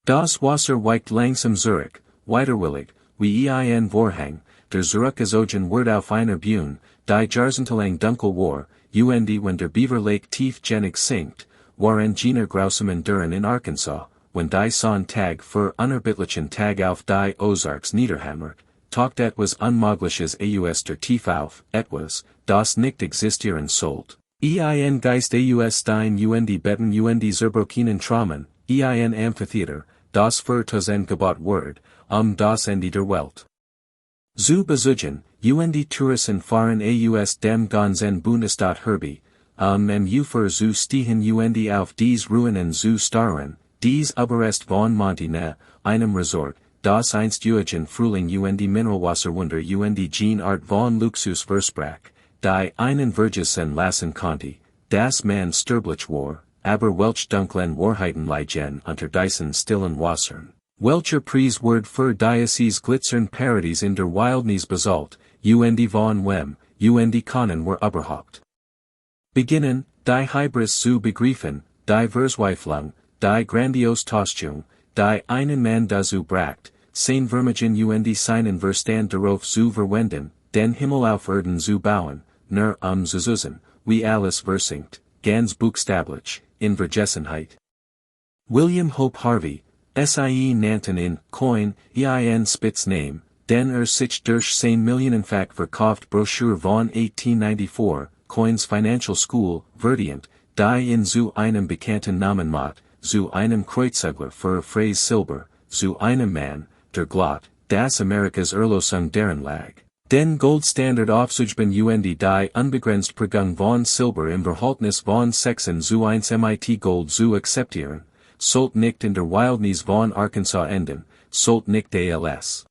Das Wasser weicht langsam zurück, weiterwillig, wie ein Vorhang, der zurückgezogen wird auf einer Bühne, die Jahrzehntelang dunkel war, und wenn der Beaver Lake tiefgängig sinkt, waren jener grausamen Duren in Arkansas, wenn die Sonntag für unerbittlichen Tag auf die Ozarks niederhammert, taucht etwas Unmögliches aus der Tiefe auf, etwas, das nicht existieren sollt. Ein Geist aus Stein und Betten und Zerbrochenen Traumen, ein Amphitheater, das für Tausend gebaut wird, das Ende der Welt. Zu besuchen, und Touristen fahren aus dem ganzen Bundesstaat herbei, Ufer zu stehen und auf dies Ruinen zu starren, dies aber ist von Montana, einem Resort, das einst Eugen Frühling und Mineralwasserwunder und Jean Art von Luxus versprach, die einen vergessen lassen konnte, das man sterblich war, aber welch dunklen Wahrheiten liegen unter diesen stillen Wassern. Welcher Preis wird für dieses glitzern Paradies in der Wildnis bezahlt, und von wem, und können wir überhaupt beginnen, die Hybris zu begreifen, die Verzweiflung, die grandios Täuschung, die einen Mann dazu bracht, sein Vermögen und seinen Verstand darauf zu verwenden, den Himmel auf Erden zu bauen, nur zu suchen, wie alles versinkt, ganz buchstäblich, in Vergessenheit. William Hope Harvey, Sie nannten in Coin, ein Spitzname, den sich durch sein millionenfach verkauft Broschüre von 1894, Coins Financial School, verdient, die in zu einem bekannten Namen macht, zu einem Kreuzzügler für Phrase Silber, zu einem Mann, der glaubt, dass Amerikas Erlösung darin lag, den Goldstandard aufzuheben und die unbegrenzt Prägung von Silber im Verhältnis von Sechsen zu 1 mit Gold zu akzeptieren, sollt nicht in der Wildnis von Arkansas enden, sollt nicht als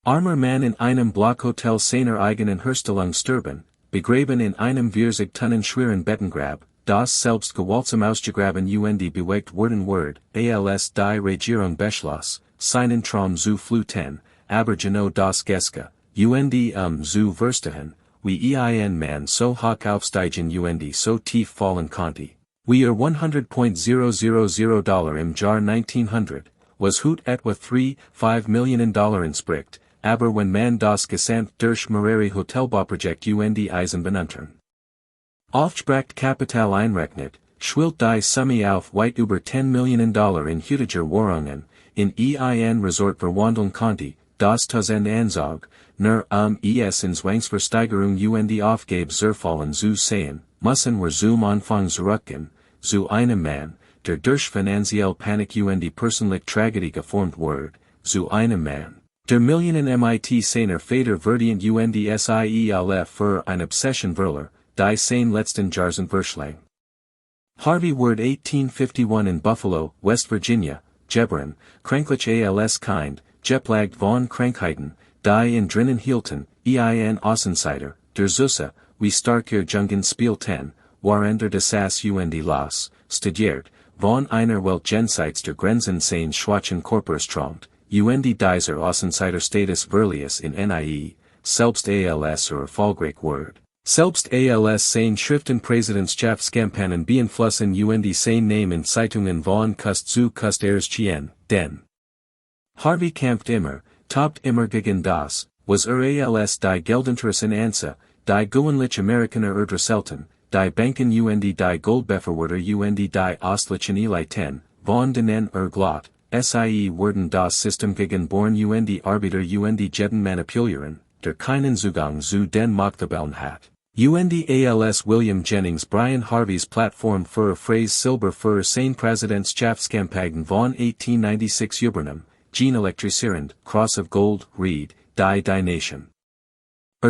armer Mann in einem Blockhotel seiner eigenen Herstellung sterben, begraben in einem 40 Tonnen schweren Bettengrab, das selbst gewaltsam ausgegraben und bewegt worden wird, als die Regierung beschloss, seinen Traum zu fluten, aber genau das Geske, und zu verstehen, wie ein Mann so hoch aufsteigen und so tief fallen konnte. We are $100.000 im Jahr 1900, was hut etwa 3,5 Millionen Dollar entspricht, aber wenn man das gesamt durch mehrere Hotelbauprojekt und Eisen benuntern. Aufgebracht Kapital einrechnet, schwillt die Summe auf weit über 10 Millionen Dollar in heutiger Währungen, in ein Resort verwandeln konnte, das Tausend Anzug, nur es in Zwangsversteigerung und Aufgabe zerfallen zu sehen, müssen wir zum Anfang zurückgehen, zu einem Mann, der durch finanzielle Panik und persönliche Tragödie geformt wird, zu einem Mann, der Millionen mit seiner Feder verdient und SIELF für eine Obsession verlor, die sein letzten Jahrzehnt verschlang. Harvey wird 1851 in Buffalo, West Virginia, geboren, kranklich als Kind, geplagt von Krankheiten, die in drinnen hielten, ein Außenseiter, der Zusse, wie starker Jungen spielten, warender das und las, studiert, von einer Welt jenseits der Grenzen seines schwachen Körpers träumt, und dieser Außenseiter Status verlies in nie, selbst als erfolgreich wird. Selbst als sein Schriften Präsidentschaftskampagnen beeinflussen und sein Name in Zeitungen von Kust zu Kust erschien, denn Harvey kämpft immer, tobt immer gegen das, was als die Geldinteressen ansa, die gewöhnlich Amerikaner selten, die Banken und die Goldbefürworter und die östlichen Eliten, von denen glaubt, sie werden das System gegen Born und Arbeiter und jeden manipulieren, der keinen Zugang zu den Machttabellen hat. Und als William Jennings Bryan Harveys Plattform für Phrase Silber für sein Präsidentschaftskampagnen von 1896 übernahm, Gene elektrisierend, Cross of Gold, Reed, die Nation.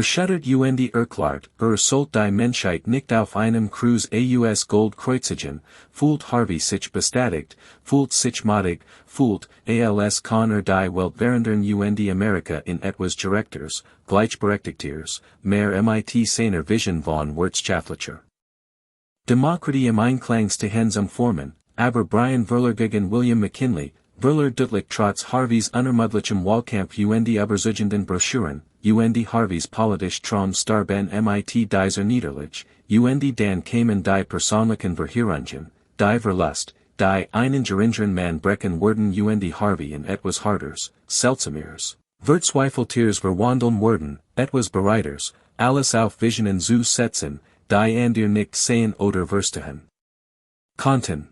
Schuttert und erklärt, sollt die Menschheit nicht auf einem Cruise aus Gold kreuzigen, fühlt Harvey sich bestätigt, fühlt sich madig, fühlt, als kann die Welt verändern und Amerika in etwas Direkters, gleichberechtigters, mehr mit seiner Vision von wirtschaftlicher Demokratie im Einklang stehens formen, aber Brian Verler gegen William McKinley, Verler deutlich trotz Harveys unermüdlichem Wahlkampf und überzeugenden Broschüren, und Harveys politisch Traum starben mit dieser Niederlage, und dann kamen die persönlichen Verheerungen, die Verlust, die einen geringeren man brechen werden Harvey und etwas harders, seltsamers. Verzweifeltiers verwandeln werden, etwas bereiters, alles auf Visionen zu setzen, die an dir nicht sehen oder verstehen konnten.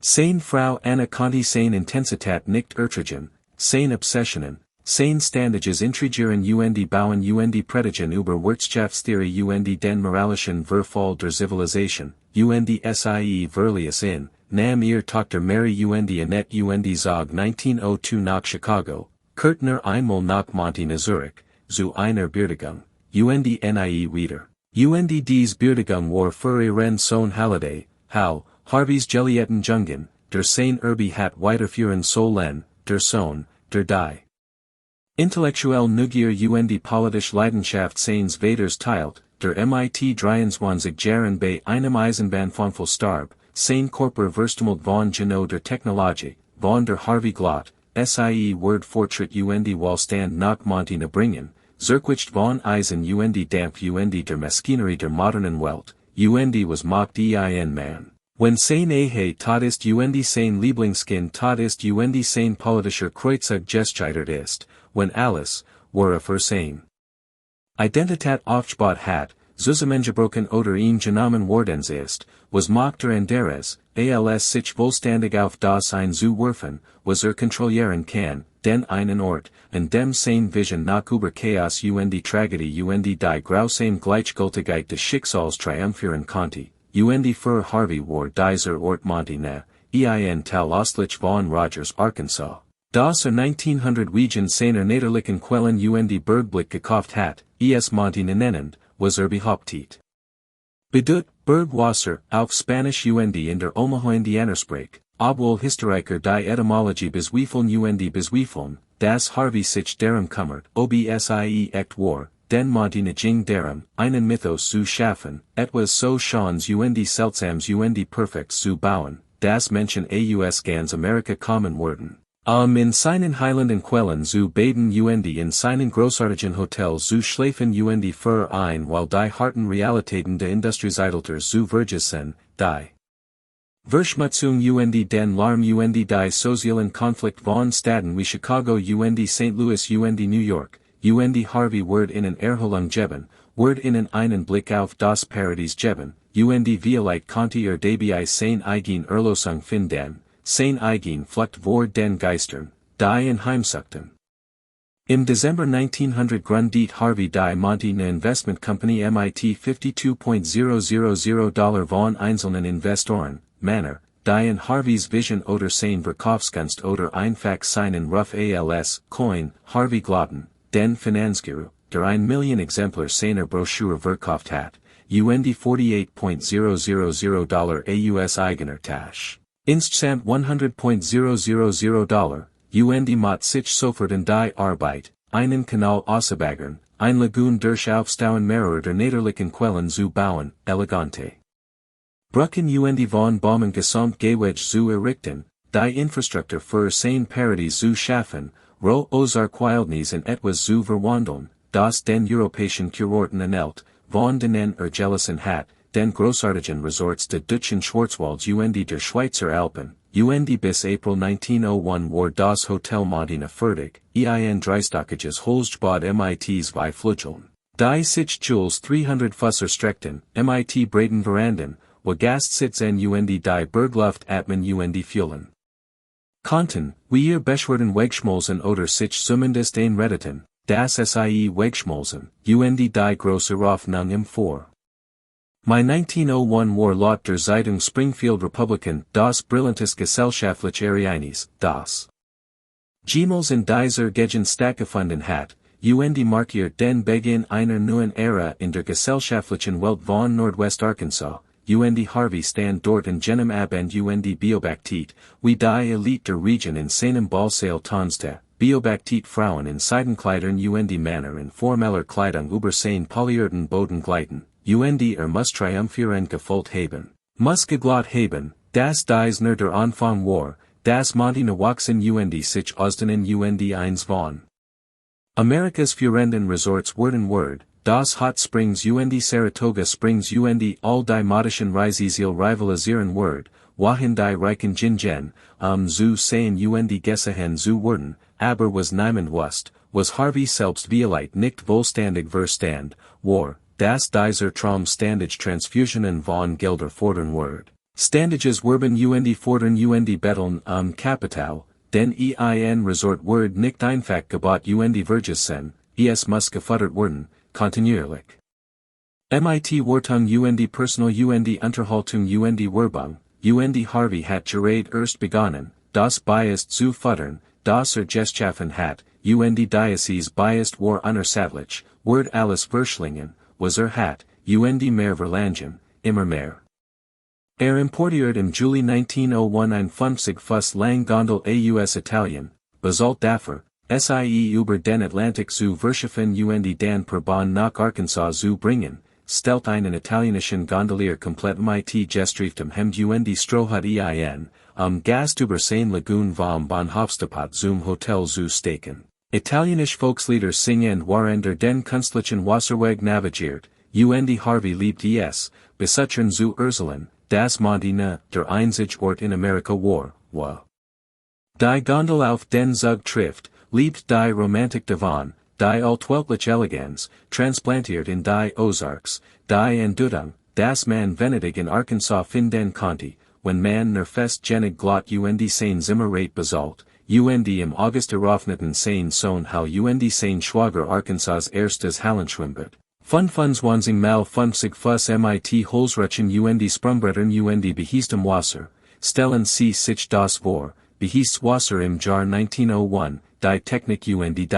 Sane Frau Anna Conti sane Intensität nicht ertragen, sane Obsessionen, sane Standages intrigieren bauen Predigen über Wirtschaftstheorie den moralischen Verfall der Zivilisation, sie Verlies in, Nam ihr Tochter Mary Annette Zog 1902 nach Chicago, Kurtner einmal nach Monty Zurich, zu einer Beerdigung, nie wieder. Dies Beerdigung war für ihren Sohn Halliday, How, Harveys Jellietten Jungen, der Sane Irby hat weiterführen sollen, der Sohn, der die. Intellektuell Neugier politische Leidenschaft seines Vaters teilt, der MIT 23 Jahren bei einem Eisenbahnunfall starb, sein Körper verstümmelt von Geno der Technologie, von der Harvey Glott, sie Word Fortschritt Wohlstand nach Monty bringen, Zerquicht von Eisen Dampf der Maschinerie der modernen Welt, was macht ein man. Wenn sein tot ist sein Lieblingskind tot ist sein politischer Kreuzzug gescheitert ist, wenn alles, wora für sein Identität aufgebaut hat, zusammengebrochen oder ihm genommen worden ist, was macht anderes, als sich vollständig auf das ein zu werfen, was kontrollieren kann, den einen Ort, in dem sein Vision nach über Chaos Tragödie die grausame Gleichgültigkeit des Schicksals triumphieren konnte, für Harvey war dieser Ort Monty tal Ostlich von Rogers, Arkansas. Das 1900 Wegen seiner Naterlichen Quellen Bergblick gekauft hat, Monty nennend, was behauptet. Bedeutet Bergwasser, auf Spanisch in der Omaha Indianersprach, obwohl Historiker die Etymologie bezweifeln, das Harvey sich darum kümmert, obsie echt war, den Monty ging darum, einen Mythos zu schaffen, etwas so schons seltsams perfects zu bauen, das Menschen aus ganz Amerika kommen werden. In seinen heilenden Quellen zu baden in seinen großartigen Hotels zu schlafen für ein weil die harten Realitäten der Industriezeitalters zu vergessen, die Verschmutzung den Larm die sozialen Konflikt von Städten wie Chicago St. Louis New York, Harvey Word innen Erholung geben, Word innen einen Blick auf das Paradies geben, vielleicht konnte dabei sein eigen Erlösung finden, sein eigen Flucht vor den Geistern, die ihn heimsuchten. Im Dezember 1900 gründet Harvey die Monty Investment Company MIT $52,000 von einzelnen Investoren, Männer, die in Harveys Vision oder sein Verkaufsgunst oder einfach seinen Ruf als Coin, Harvey glaubten, den Finanzguru, der 1 Million Exemplar seiner Broschüre verkauft hat, $48,000 aus eigener Tasche. Insgesamt $100,000, macht sich sofort in die Arbeit, einen Kanal auszubaggern, ein Lagoon durch Aufstauen mehrerer der Naterlichen Quellen zu bauen, elegante Brücken von Baumen gesamt gewedge zu errichten, die Infrastruktur für sein Paradies zu schaffen, Ozark Wildnis in etwas zu verwandeln, das den europäischen Kurorten anhält, von denen jealousien hat, den großartigen Resorts der Deutschen Schwarzwalds der Schweizer Alpen, bis April 1901 war das Hotel Monty fertig, Dreistockages Holzgebäude MITs zwei Flügeln, die sich Jules 300 Fusser streckten, MIT Breiten Veranden, wo Gastsitzen die Bergluft atmen fühlen konnten, wie ihr beschwerden wegschmolzen oder sich zumindest einredeten, das sie wegschmolzen, die große Hoffnung im Vor. My 1901 war laut der Zeitung Springfield Republican das brillantes gesellschaftliche Ereignis, das Jemals in dieser Gegend stattgefunden hat, markiert den Beginn einer neuen Ära in der gesellschaftlichen Welt von Nordwest Arkansas, Harvey stand dort in jenem Abend beobachtet, wie die Elite der Region in seinem Ballsaal tanzte, beobachtet Frauen in Seidenkleidern Männer in formeller Kleidung über sein polierten Boden gleiten, muss triumphieren gefolgt haben, muss geglaubt haben, dass dies nur der Anfang war, dass Monty Nawachsen sich ausdehnen eins von Amerikas führenden Resorts werden Word, das Hot Springs Saratoga Springs all die modischen Reiseziel rivalisieren Word, Wahin die Reichen Jingen, zu sein und Gesehen zu werden, aber was niemand wusste, was Harvey selbst vielleicht nicht vollständig verstand, war, dass dieser Traum standige Transfusionen von Gelder fordern wird. Standiges werben und fordern und betteln Kapital, denn ein Resort wird nicht einfach gebaut und vergessen, es muss gefuttert werden, kontinuierlich. Mit Wartung und Personal und Unterhaltung und Werbung, und Harvey hat gerade erst begonnen, das Bias zu futtern, das geschaffen hat, und Diocese Bias war unersättlich, wird alles verschlingen, was hat, und mehr verlangen, immer mehr. Importiert im Juli 1901 50 Fuss lang Gondel aus Italien, Basalt dafür, sie über den Atlantik zu verschiffen und dann per Bahn nach Arkansas zu bringen, stellt einen italienischen Gondolier komplett mit gestriftem Hemd und Strohhut ein, Gast über sein Lagoon vom Bahnhofsdepot zum Hotel zu steken. Italienisch Volkslieder singen waren der den künstlichen Wasserweg navigiert, und Harvey liebt es, besuchern zu Urselen, das Montana, der einzige Ort in Amerika war. Die Gondel auf den Zug trifft, liebt die Romantik davon, die altweltliche Eleganz, transplantiert in die Ozarks, die Entdeckung, das man venedig in Arkansas finden konnte, wenn man nur fest genig glott und sein Zimmerrate basalt, und im August eröffneten sein Sohn Hall und sein Schwager Arkansas erstes Hallenschwimmbad. 25 mal 50 Fuss mit Holzrutschen und Sprungbrettern und behiestem Wasser, stellen sie sich das vor, behiest Wasser im Jahr 1901, die Technik und die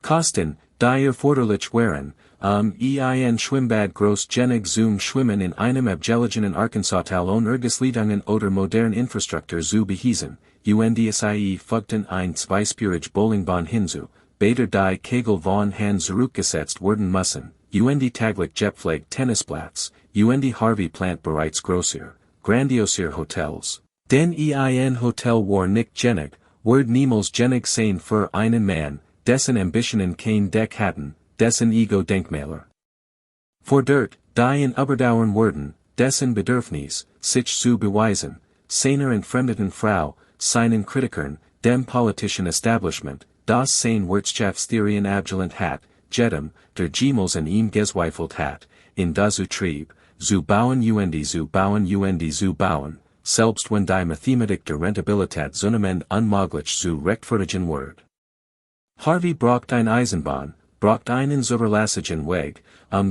Kosten, die erforderlich waren, ein Schwimmbad groß genig zum Schwimmen in einem abgelegenen Arkansas-Tal Ergesleitungen oder modern Infrastruktur zu behiesen, und sie fügten ein zweispurige Bowlingbahn hinzu, Bäder die Kegel von Hand zurückgesetzt werden müssen, und taglich Jetflag Tennisplatz, und Harvey plant bereits grandioser Hotels. Denn ein Hotel war nicht genig, wird niemals genig sein für einen Mann, dessen Ambitionen kein Deck hatten, dessen Ego-Denkmäler fordert, die in Überdauern werden, dessen Bedürfnis, sich zu beweisen, seiner entfremdeten Frau, seinen Kritikern, dem politischen Establishment, das sein Wirtschaftstheorien abgelehnt hat, jedem, der jemals an ihm gezweifelt hat, in das Trieb, zu bauen und zu bauen, selbst wenn die Mathematik der Rentabilität zunehmend unmöglich zu rechtfertigen wird. Harvey braucht ein Eisenbahn, braucht einen zuverlässigen Weg,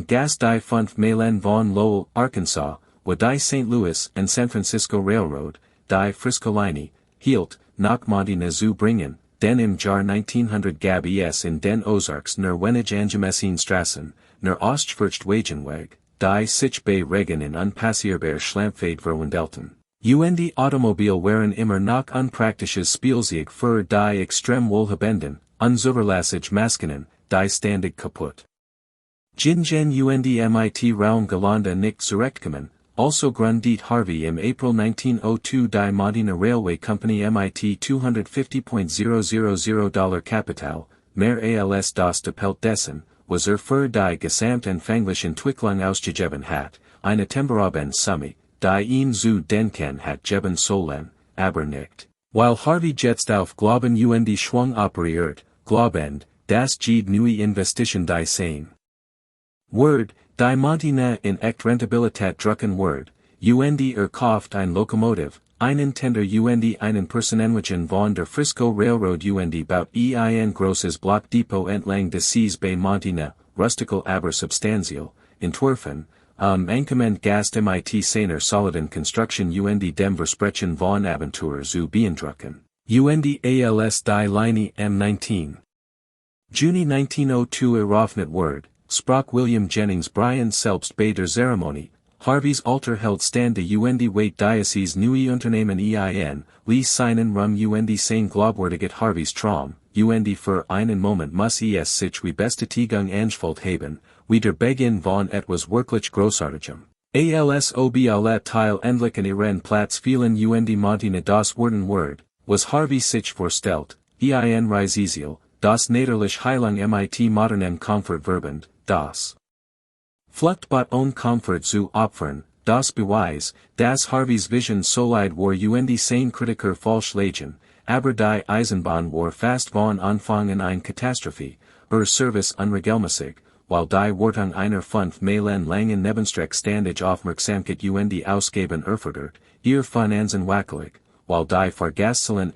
Gas die 5 Meilen von Lowell, Arkansas, wo die St. Louis and San Francisco Railroad, die Frisco Line, hielt, nach Montana zu bringen, denn im Jahr 1900 gab es in den Ozarks nur wenig angemessen Straßen, nur Ostwärtswagenweg, die sich bei Regen in unpassierbar Schlampfade verwandelten. Und Automobil waren immer noch unpraktisches Spielzeug für die extrem wohlhabenden, unzuverlässig Maskinen, die ständig kaputt Gingen und mit Raum Gelande nicht zurechtkommen, also gründet Harvey im April 1902 die Montana Railway Company mit $250,000 Kapital, mehr als das Doppelt dessen, was für die gesamtanfängliche Entwicklung ausgegeben hat, eine temporabende Summe, die ihn zu denken hat geben sollen, aber nicht. Weil Harvey jetzt auf Glauben und Schwung operiert, glaubend, das Jede neue Investition die sein Word, die Montana in echt Rentabilität drucken Word, und kauft ein Lokomotiv, einen Tender und einen Personenwagen von der Frisco Railroad und baut ein großes Blockdepot entlang des Sees bei Montana, rustical aber substantial, entworfen, Ankommend Gast mit seiner soliden Construction und dem Versprechen von Abenteuer zu beeindrucken, und als die Linie M19. Juni 1902 eröffnet Word, sprach William Jennings Bryan selbst bei der Zeremonie, Harveys Alter held stand und weit Diocese neue Unternehmen ein, ließ seinen Rum und sein glaubwürdiget Harveys Traum, und für einen Moment muss es sich wie Bestätigung angefühlt haben, wie der Beginn von etwas wirklich Großartigem. Als ob alle Teil endlich an ihren Platz fielen und Montana das worden Word, was Harvey sich vorstellt, ein Reisesiel, das Niederlich Heilung mit modernem Komfort verbend, das Fluchtbot ohne Komfort zu opfern, das Beweis, das Harveys Vision solide war seine Kritiker falsch lagen, aber die Eisenbahn war fast von Anfang an eine Katastrophe, Service unregelmäßig, while die Wartung einer 5 Meilen langen Nebenstreckstandage Aufmerksamkeit ausgeben erfordert, ihr Finanzen wackelig, while die vergessene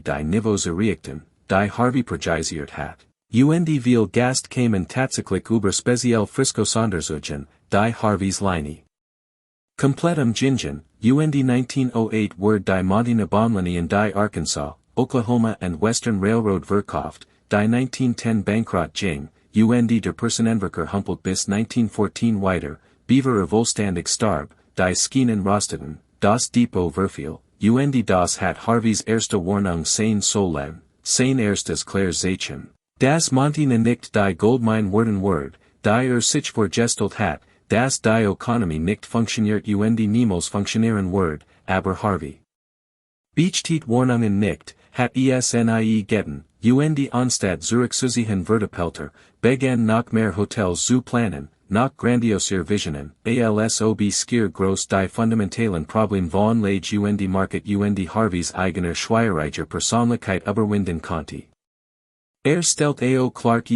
die Niveaus erreichten, die Harvey projisiert hat. Viel Gast kamen tatsächlich über speziell Frisco Sondersuchen, die Harveys Linie. Komplettem Gingen, 1908 word die Montana Bahnlinie in die Arkansas, Oklahoma and Western Railroad verkauft, die 1910 bankrott ging, der Personenverkehr humpelt bis 1914 weiter, Beaver Wohlstandig starb, die Schienen rosteten, das Depot verfiel, das hat Harveys erste Warnung sein sollen, sein erstes Klärzeichen. Das Montana nicht die Goldmine worden word, die sich vergestelt hat, das die Ökonomie nicht funktioniert niemals funktionieren word, aber Harvey. Beachtet Warnungen nicht, hat esnie getten, Anstatt Zurich Zusichen Vertepelter, begann noch mehr Hotels zu planen, noch grandioser Visionen, alsob skier groß die fundamentalen Problem von Lage Market Harveys eigener schwerereicher Persönlichkeit überwinden konnte. Stellt A.O. Clark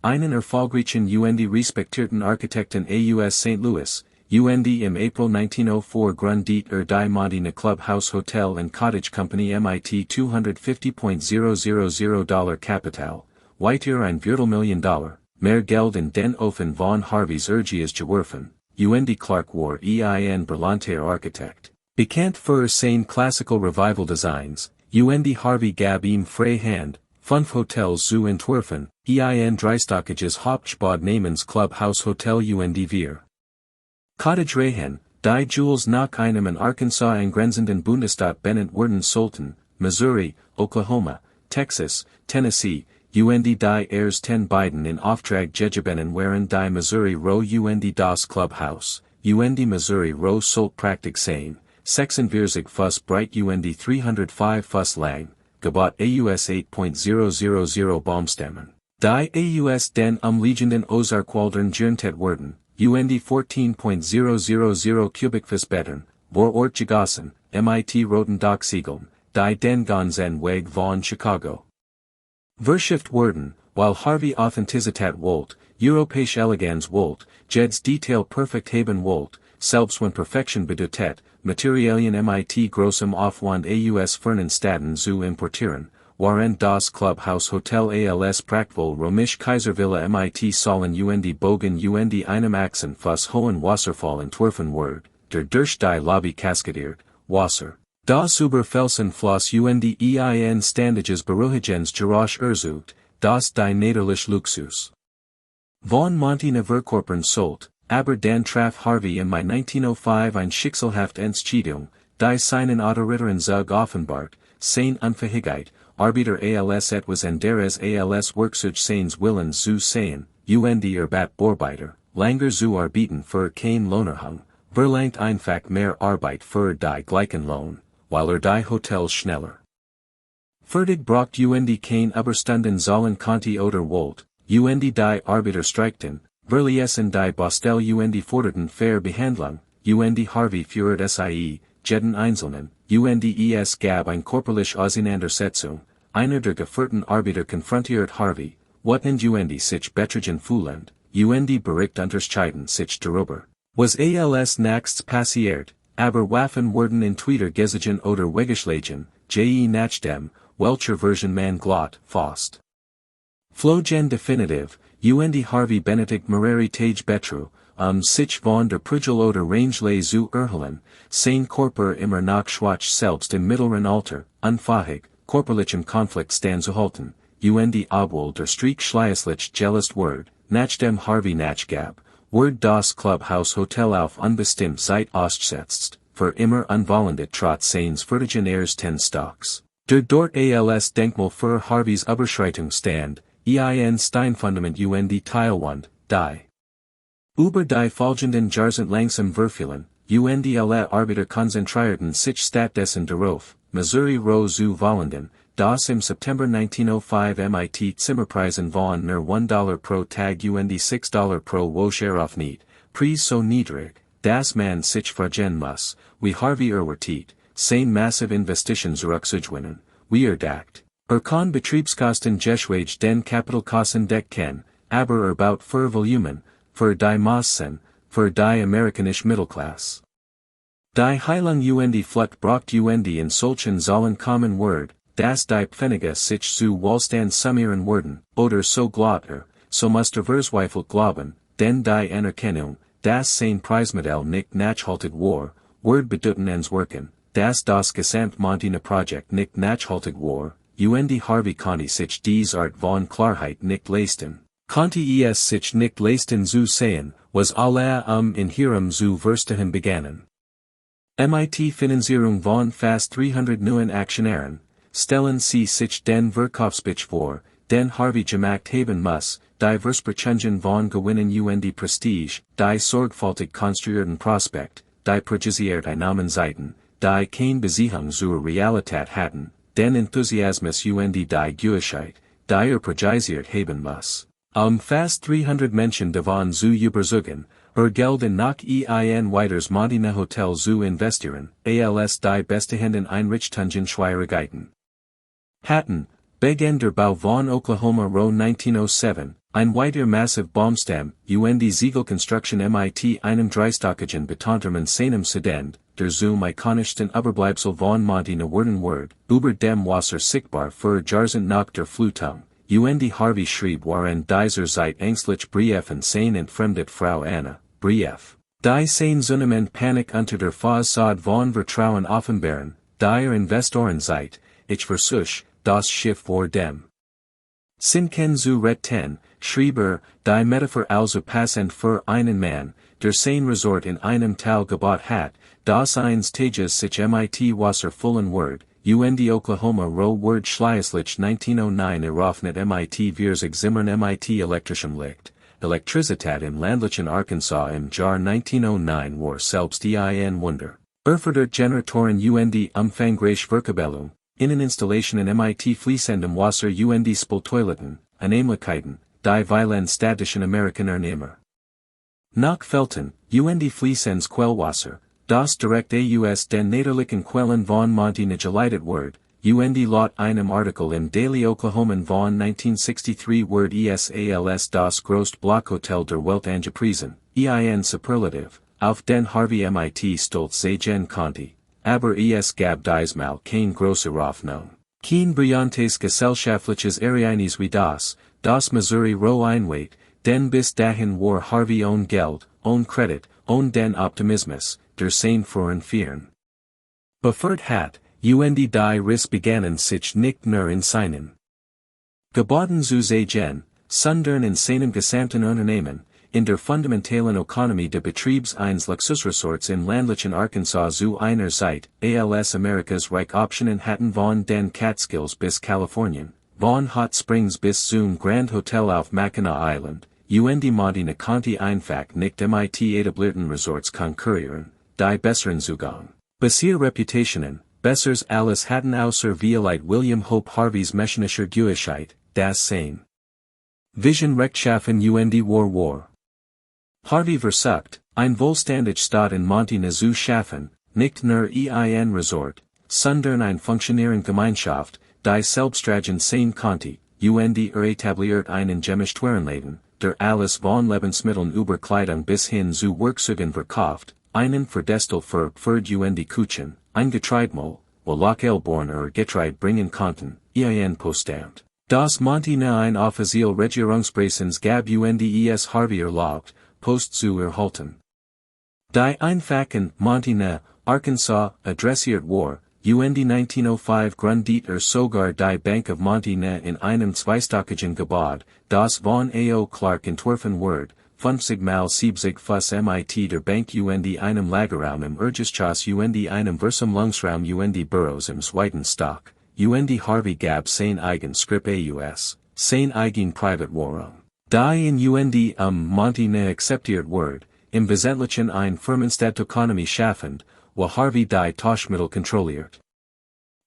einen erfolgreichen respektierten Architekten aus St. Louis, im April 1904 gründet die Montana Clubhouse Hotel and Cottage Company mit $250,000 Kapital, weiter ein Viertelmillion, mehr Geld in den Ofen von Harveys Ergies geworfen, Clark war ein brillanter Architekt. Bekannt für seine Classical Revival Designs, Harvey gab ihm freie Hand, 5 Hotels zu entwerfen, Dreistockages Hauptbad namens Clubhouse Hotel wir. Cottage Rehen, die Jules nach einem in Arkansas angrenzenden Bundesstaat benannt wurden sollten, Missouri, Oklahoma, Texas, Tennessee, die ersten beiden in Auftrag gegeben waren die Missouri Row das Clubhouse, Missouri Row sollt praktisch sein, 46 Fuss breit 305 Fuss lang, gebaut aus 8.000 Baumstämmen. Die aus den umliegenden Ozarkwaldern gerntet wurden, 14.000 Kubikfuß Betten, vor Ort gegossen, mit roten Dachziegeln, die den ganzen Weg von Chicago Verschifft wurden, while Harvey Authentizität wollt, europäisch Eleganz wollt, Jeds Detail perfekt haben wollt, selbst wenn Perfektion bedeutet, Materialien mit großem Aufwand aus fernen Staaten zu importieren, waren das Clubhouse Hotel als prachtvoll römisch Kaiservilla mit sollen Bogen einem Achsen Fuss hohen Wasserfall entwerfen word, der durch die Lobby kaskadiert, Wasser. Das über Felsen floss ein Standages Beruhigens Geräusch ersucht, das die Niederlich Luxus. Von Montana verkorpern sollt, aber dann traf Harvey im Mai 1905 ein Schicksalhaft Entscheidung, die seinen Autoritteren Zug offenbart, sein Unfähigkeit, Arbiter als etwas anderes als Werkzeug seines Willens zu sehen, Bat Borbeiter, langer zu arbeiten für kein Lohnerhang, verlangt einfach mehr Arbeit für die gleichen Lohn, weil die Hotels schneller fertig braucht kein Überstunden sollen konnte oder wollt, die Arbiter streikten, verließen die Bostel forderten fair Behandlung, Harvey führt sie, jeden Einzelnen, es gab ein korporliche Auseinandersetzung, einer der geführten Arbiter konfrontiert Harvey, woten sich betrigen fühlend, Bericht unterscheiden sich darüber, was als nächstes passiert, aber Waffen wurden in Twitter gesehen oder weggeschlagen, nach dem, welcher Version man glott, Faust. Flogen definitiv, Harvey Benedict Mareri Tage Betru, sich von der Prügel oder Rangeley zu erholen, sein Körper immer noch schwach selbst im mittleren Alter, unfähig, körperlichem Konflikt standzuhalten, obwohl der Streik schließlich gelöst word, nach dem Harvey nachgab, word das Clubhouse Hotel auf unbestimmt Zeit ausgesetzt, für immer unvollendet trotz seines fertigen ersten Stocks. Der dort als Denkmal für Harveys Überschreitung stand, Steinfundament Teilwand, die. Über die folgenden Jahrzehnte langsam verfielen, alle Arbeiter konzentrierten sich stattdessen darauf, Missouri Row zu vollenden, das im September 1905 mit Zimmerpreisen von nur $1 pro Tag $6 pro Woche aufnied, Preis so niedrig, das man sich fragen muss, wie Harvey erwartet, sein massive Investitionen zurückzugewinnen, wie dacht. Kann Betriebskosten geschweige den Kapitalkosten decken, aber erbaut für Volumen, für die Massen, für die amerikanische Mittelklasse. Die Heilung und Flucht braucht und in solchen sollen kommen wird, dass die Pfennige sich zu Wohlstand summieren werden, oder so glaubt so muss verzweifelt glauben, denn die Anerkennung, das sein Preismodell nicht nachhaltig war, wird bedeuten ans Wirken, dass das gesamtmontane Projekt nicht nachhaltig war, und Harvey konnte sich dies Art von Klarheit nicht leisten. Konnte es sich nicht leisten zu sehen, was alle in Imperium zu verstehen begannen. Mit Finanzierung von fast 300 neuen Aktionären, stellen Sie sich den Verkaufspitch vor, den Harvey gemacht haben muss, die Versprechungen von Gewinnen und Prestige, die sorgfältig konstruierten Prospekt, die präzisiert Einnahmenseiten, die kein Beziehung zur Realität hatten, den Enthusiasmus und die Gewissheit, die präzisiert haben muss. Fast 300 Menschen davon zu überzeugen, Geld in nach ein weiters Montana Hotel zu investieren, als die bestehenden Einrichtungen Schwierigkeiten hatten, begann der Bau von Oklahoma Row 1907, ein weiter massive Baumstamm, und die Ziegelkonstruktion mit einem dreistockige Betontermann seinem Sedend, der zum ikonischsten Überbleibsel von Montana werden wird, über dem Wasser sichtbar für Jahrzehnte nach der Flutung, und Harvey schrieb waren dieser Zeit ängstlich Briefen sein entfremdet Frau Anna, Brief. Die sein zunehmend Panik unter der Fassade von Vertrauen offenbaren, die Investoren seid, ich versuch, das Schiff vor dem Sinken zu retten, schrieb die Metaphor also passend für einen Mann, der sein Resort in einem Tal gebaut hat, das eines Tages sich mit Wasser füllen wird, und Oklahoma Row wird schließlich 1909 eröffnet mit Vierzig Zimmern mit elektrischem Licht. Elektrizität im ländlichen Arkansas im Jahr 1909 war selbst ein Wunder. Erfordert Generatoren und umfangreiche Verkabelung, Inneninstallationen mit fließendem Wasser und Spültoiletten, Annehmlichkeiten, die vielen städtischen Amerikanernehmer nachfelten, und fließendes Quellwasser, das direkt aus den niederlichen Quellen von Montana geleitet wird, und laut einem Artikel im Daily Oklahoman von 1963 wird als das größte Blockhotel der Welt angepriesen, ein Superlativ, auf den Harvey mit stolz sagen konnte, aber es gab diesmal kein großer Hoffnung. Kein brillantes gesellschaftliches Ereignis wie das Missouri Row einweiht, denn bis dahin war Harvey ohne Geld, ohne Kredit, ohne den Optimismus, der sein Fuhren Vieren befördert hat, und die Riss begannen sich nicht nur in seinen Gebauten zu sehen, sondern in seinem gesamten Unternehmen, in der fundamentalen Ökonomie des Betriebs eines Luxusresorts in ländlichen Arkansas zu einer Zeit, als Amerikas Reich Optionen hatten von den Catskills bis Kalifornien, von Hot Springs bis zum Grand Hotel auf Mackinac Island, und die Montana konnte einfach nicht mit etablierten Resorts konkurrieren, die besseren Zugang, bessere Reputationen, besseres alles hatten außer Violite William Hope Harveys mechanischer Gewissheit, das sein Vision rechtschaffen und war. Harvey versucht, ein wohlständig Staat in Montana zu schaffen, nicht nur ein Resort, sondern eine funktionierende Gemeinschaft, die selbsttragen sein konnte, und etabliert einen Gemischtwarenladen, der alles von Lebensmitteln über Kleidung bis hin zu Werkzeugen verkauft, einen Verdestel für Pferd und Kuchen, ein Getreidemol, wo Lockelborn Getreid bringen konnten, ein Postand. Das Montana ein offiziell Regierungspresens gab und es Harvey erlaubt, Post zu erhalten. Die einfachen Montana, Arkansas, adressiert war, und 1905 gründet sogar die Bank of Montana in einem zweistockigen Gebäude, das von A.O. Clark entworfen wird, 50 mal 70 Fuss mit der Bank und einem Lagerraum im Erdgeschoss und einem Versammlungsraum und Büros im zweiten Stock, und Harvey gab sein eigen Script aus, sein eigen Privatwohnung. Die in und Montana akzeptiert wird, im Wesentlichen ein Firmenstaatökonomie schaffend, wo Harvey die Tauschmittel kontrolliert.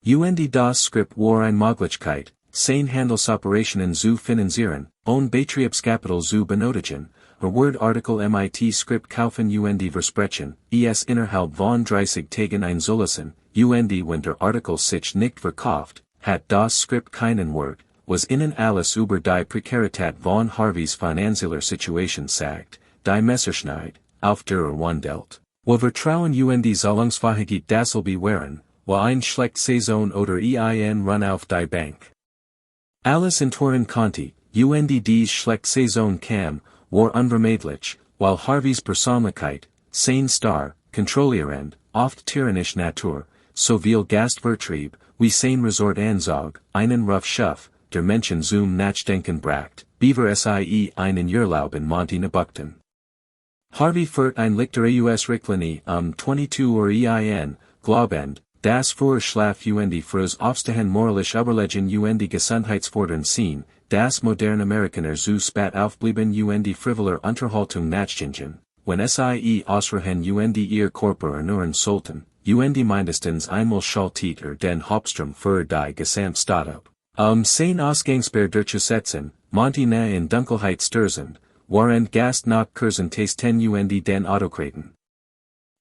Und das Script war eine Möglichkeit, sein Handelsoperationen zu finanzieren, ohne Betriebskapital zu benötigen, Word Artikel MIT Script kaufen und versprechen, es innerhalb von 30 Tagen einzulassen, und wenn der Artikel sich nicht verkauft, hat das Skript keinen Wert, was Ihnen alles über die Prekarität von Harveys finanzieller Situation sagt, die Messerschneid, auf der Wandelt. Wo Vertrauen und Zahlungsfähigkeit dasselbe wären, wo ein schlecht Saison oder ein Run auf die Bank. Alles in Toren Conti, und dies schlecht Saison kam, war unvermeidlich, weil Harveys Persönlichkeit, sein Star, kontrollierend, oft tyrannisch Natur, so viel Gastvertrieb, wie sein Resort anzog, einen Rough Schuff, der Menschen zum Nachdenken bracht, beaver sie einen Urlaub in Montana Buckton. Harvey führt ein Lichter Richtlinie 22 ein, glaubend, das für Schlaf und fürs Aufstehen moralisch überlegen und Gesundheitsfordern sehen, das moderne Amerikaner zu spät aufblieben und frivoler Unterhaltung nachgingen, wenn sie ausruhen und ihr Körper erneuern sollten, und mindestens einmal schaltet den Hauptstrom für die Gesamtstadt ab. Sein Ausgangsbeer durchzusetzen, Montana in Dunkelheit stürzend, waren Gast nach Kursen ten und den Autokraten.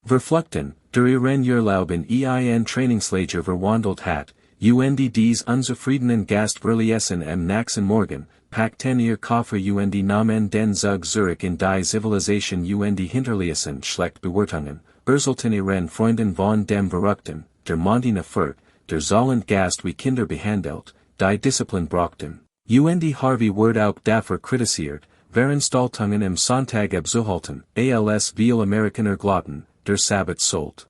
Verfluchten, der ihren Urlaub in ein Trainingslager verwandelt hat, und dies unzufriedenen Gast verließen am nächsten Morgen, packten ihr Koffer und nahmen den Zug zurück in die Zivilisation und hinterließen schlecht Bewertungen, urteilten ihren Freunden von dem Verrückten, der Montana führt, der zahlend Gast wie Kinder behandelt, die Disziplin brachten, und Harvey wird auch dafür kritisiert, Veranstaltungen im Sonntag abzuhalten, als viel Amerikaner glaubten, der Sabbat sollt.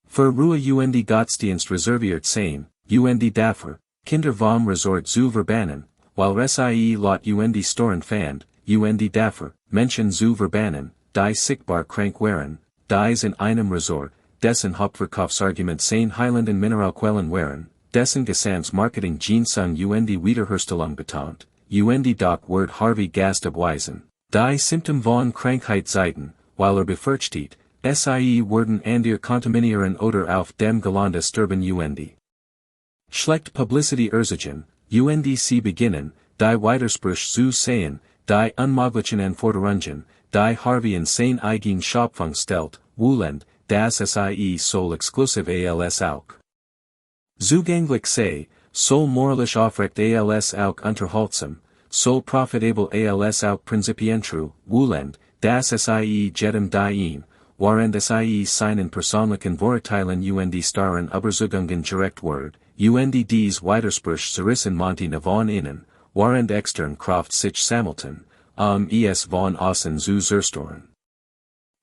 Für Ruhe und Gottesdienst reserviert sein, und dafür, Kinder vom Resort zu verbannen, weil sie lot und Storen fand, und dafür, Menschen zu verbannen, die sichtbar krank waren, dies in einem Resort, dessen Hauptverkaufsargument sein heilenden Mineralquellen waren, dessen Gesamtmarketing Ginseng und Wiederherstellung betont, und doch wird Harvey Gast abweisen, die Symptom von Krankheit seiten, weil befürchtet, sie werden an ihr kontaminieren oder auf dem Gelände sterben und schlecht Publicity ursachen, und sie beginnen, die Widersprüche zu sehen, die unmöglichen Anforderungen, die Harvey in sein eigen Schöpfung stellt, wohlend, dass sie soll exklusiv als auch zugänglich sei, soll moralisch aufrecht als auch unterhaltsam, soll profitabel als auch prinzipientru, wohlend, dass sie jedem dien, während sie seinen persönlichen Vorteilen und starren Überzeugungen gerecht wird, und dies Widersprüche zerrissen Montana von innen, während extern Kraft sich sammelten, es von außen zu zerstören.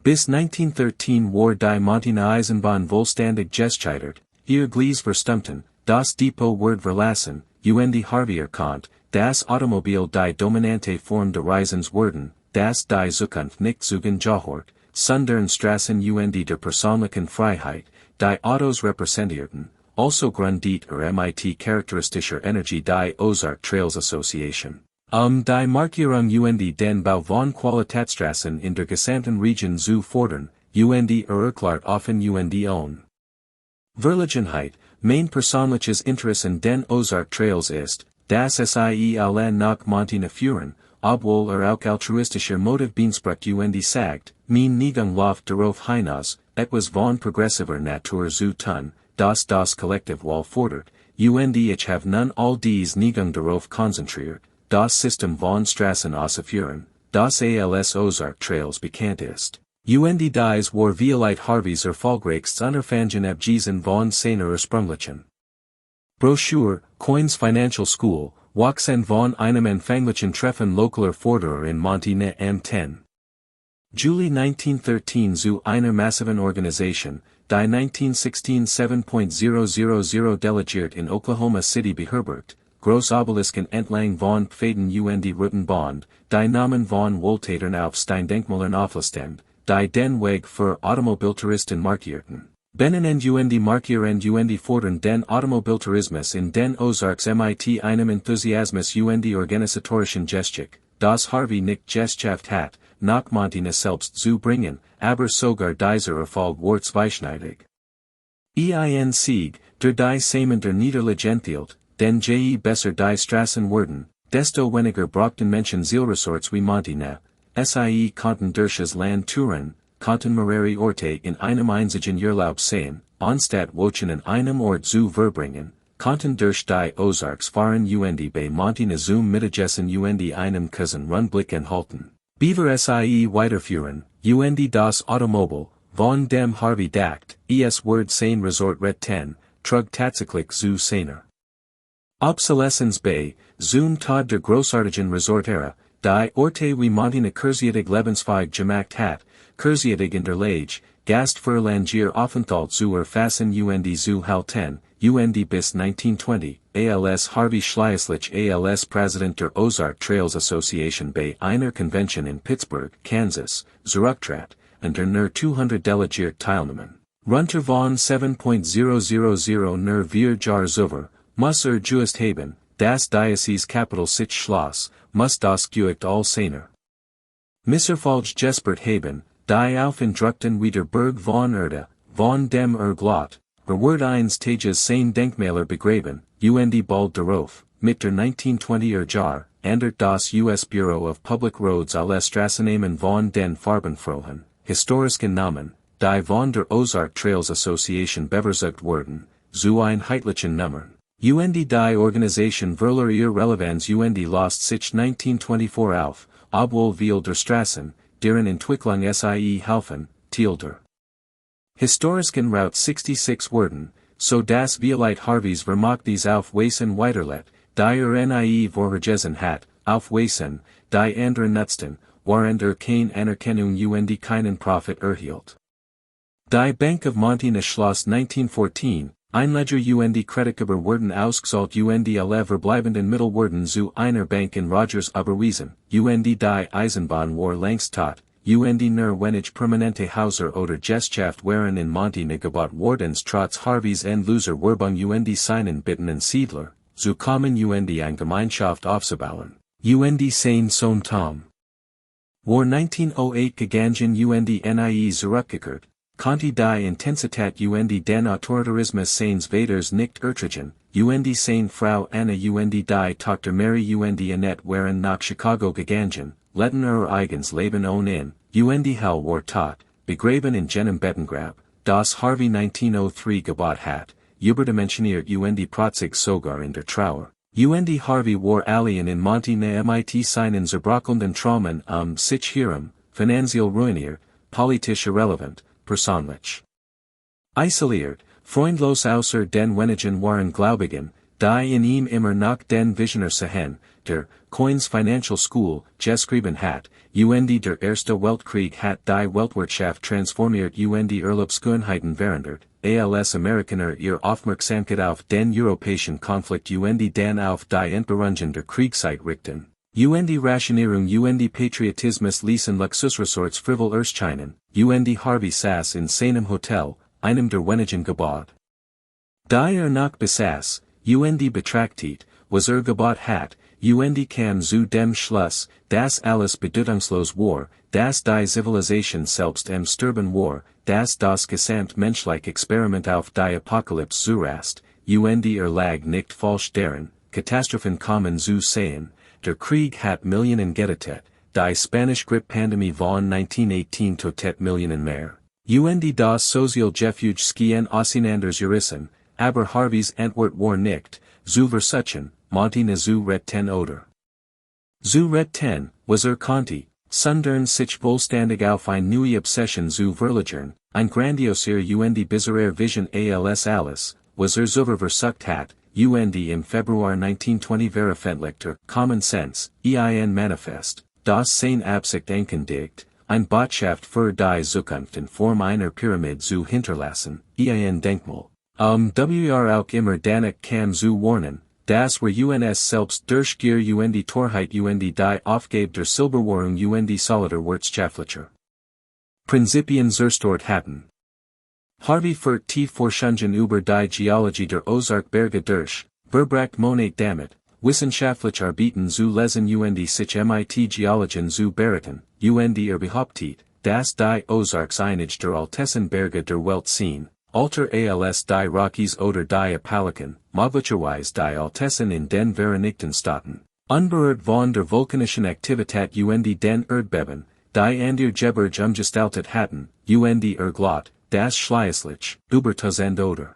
Bis 1913 war die Montana Eisenbahn vollständig gescheitert, ihr Glies verstummten, das Depot wird verlassen, und Harvey erkannt, das Automobil die dominante Form der Reisens werden, das die Zukunft nicht zugen gehört, sondern Straßen und der persönlichen Freiheit, die Autos repräsentierten, also gründet MIT charakteristischer Energie die Ozark Trails Association. Die Markierung und den Bau von Qualitätsstraßen in der gesamten Region zu fordern, und erklärt offen und own Verlegenheit, mein persönliches Interesse den Ozark Trails ist, dass sie allein nach Montana führen, obwohl auch altruistischer Motiv beansprucht und sagt, mein Neigung läuft darauf hinaus, etwas von progressiver Natur zu tun, das Kollektiv wohl fordert, und ich habe nun all dies Neigung darauf konzentriert, das System von Straßen auszuführen, das als Ozark Trails bekannt ist. Und dies war vielleicht Harveys erfolgreichst Unterfangen abgesehen von seiner ursprünglichen Broschüre, Coins Financial School, Wachsen von einem anfänglichen Treffen lokaler Forderer in Montana am 10. Juli 1913 zu einer massiven Organisation, die 1916 7.000 delegiert in Oklahoma City beherbergt, Großobelisken entlang von Pfaden und Roten Bond, die Namen von Wohltätern auf Steindenkmalern auflisten, die den Weg für Automobiltouristen markierten. Benennen und markieren und fordern den Automobiltourismus in den Ozarks mit einem Enthusiasmus und organisatorischen Gestik, das Harvey nicht geschafft hat, nach Montana selbst zu bringen, aber sogar dieser Erfolg war zweischneidig. Ein Sieg, der die Seementer niederlegend denn je besser die Straßen wurden, desto weniger brauchten Menschen Zielresorts wie Montana, sie konnten durch das Land Touren, konnten mehrere Orte in einem einzigen Urlaub sehen, anstatt wochen in einem Ort zu verbringen, konnten durch die Ozarks fahren und bei Monten zum Mittagessen und einem Cousin Rundblick enthalten. Beaver sie weiterführen, und das Automobil, von dem Harvey dacht, es wird sein Resort ret 10, trug tatsächlich zu seiner Obsolescence bei, zum Tod der großartigen Resortera, die Orte wie Monten kurzietig lebensfähig gemacht hat, kurzietig in der Lage, Gast für Langier Aufenthalt zu erfassen und zu halten, und bis 1920, als Harvey Schließlich als Präsident der Ozark Trails Association bei einer Convention in Pittsburgh, Kansas, zurücktrat, und nur 200 delegiert teilnahmen. Runter von 7.000 nur 4 Jahre zuvor, muss just haben, das Diocese Capital sich Schloss, muss das Geücht all seiner Misserfolge gespürt haben, die auf Druckten wieder Burg von Erde, von dem Glot, wird eins Tages sein Denkmäler begraben, und bald darauf, mit der 1920er Jahr, ändert das US Bureau of Public Roads alle Straßennamen von den farbenfrohen, historischen Namen, die von der Ozark Trails Association bevorzugt wurden, zu einheitlichen Nummern. Die Organisation verlor ihr Relevanz und lost sich 1924 auf, obwohl viel der Straßen, deren Entwicklung sie helfen, der historischen Route 66 wurden, so dass vielleicht Harveys Vermacht dies aufweisen weiterlet, die nie vorhergesehen hat, aufweisen, die anderen nutzten, während keine Anerkennung und keinen Profit erhielt. Die Bank of Monten schloss 1914, Einleger und Kreditgeber wurden ausgezahlt und alle verbleibenden Mittel wurden zu einer Bank in Rogers überwiesen, und die Eisenbahn war längst tot, und nur wenig permanente Häuser oder Gesellschaft waren in Monten gebaut worden trotz Harveys Endloser Werbung und seinen bittenden Siedler, zu kommen und eine Gemeinschaft aufzubauen, und sein Sohn Tom war 1908 gegangen und nie zurückgekehrt. Konnte die Intensität und den Autoritarismus seines Vaters nicht ertragen, und seine Frau Anna und die Tochter Mary und Annette waren nach Chicago gegangen, letten eigens Leben ohne, und Hell war tot, begraben in jenem Bettengrab, das Harvey 1903 gebaut hat, überdimensioniert und protzig sogar in der Trauer. Und Harvey war alien in Monten mit seinen zerbrachelnden Traumen sich hierum, finanziell ruiniert, politisch irrelevant, persönlich isoliert, freundlos außer den wenigen waren Glaubigen, die in ihm immer nach den Visioner sehen, der Coins Financial School geschrieben hat, und der Erste Weltkrieg hat die Weltwirtschaft transformiert und Urlaubsgewohnheiten verändert, als Amerikaner ihr Aufmerksamkeit auf den europäischen Konflikt und den auf die Entbehrungen der Kriegszeit richten. Und Rationierung und Patriotismus ließen Luxusresorts frivol erscheinen, und Harvey saß in seinem Hotel, einem der wenigen gebaut. Da noch besaß, und betrachtet, was gebaut hat, und kam zu dem Schluss, dass alles bedeutungslos war, dass die Zivilisation selbst am Sterben war, dass das gesamtmenschliche Experiment auf die Apokalypse zurast, und lag nicht falsch darin, Katastrophen kommen zu sehen. Der Krieg hat Millionen getötet, die Spanish-Grippe-Pandemie von 1918 tötet Millionen mehr. Und das Sozialgefüge skien auseinanders gerissen, aber Harveys Antwort war nicht, zu versuchen, Monten zu retten oder zu retten, was konnte, sondern sich vollständig auf eine neue Obsession zu verlagern, ein grandiosir und bizarre Vision als alles, was zuvor versucht hat, und im Februar 1920 veröffentlichter Common Sense, ein Manifest, das seine Absicht ankündigt, ein Botschaft für die Zukunft in Form einer Pyramide zu hinterlassen, ein Denkmal. Auch immer danach kam zu warnen, das war uns selbst durch Gier und Torheit und die Aufgabe der Silberwahrung und solider Wirtschaftlicher Prinzipien zerstört hatten. Harvey für tief Forschungen über die Geologie der Ozarkberge durch, verbracht Monat damit, wissenschaftlich Arbeiten zu lesen und sich mit Geologen zu beraten, und behauptet, dass die Ozarks einig der altesten Berge der Welt sind, alter als die Rockies oder die Appalachen, möglicherweise die altesten in den Vereinigten Staaten. Unberührt von der vulkanischen Aktivität den Erdbeben, die an der Gebirge umgestaltet hatten, Glot, das Schleißlich, Übertausend oder.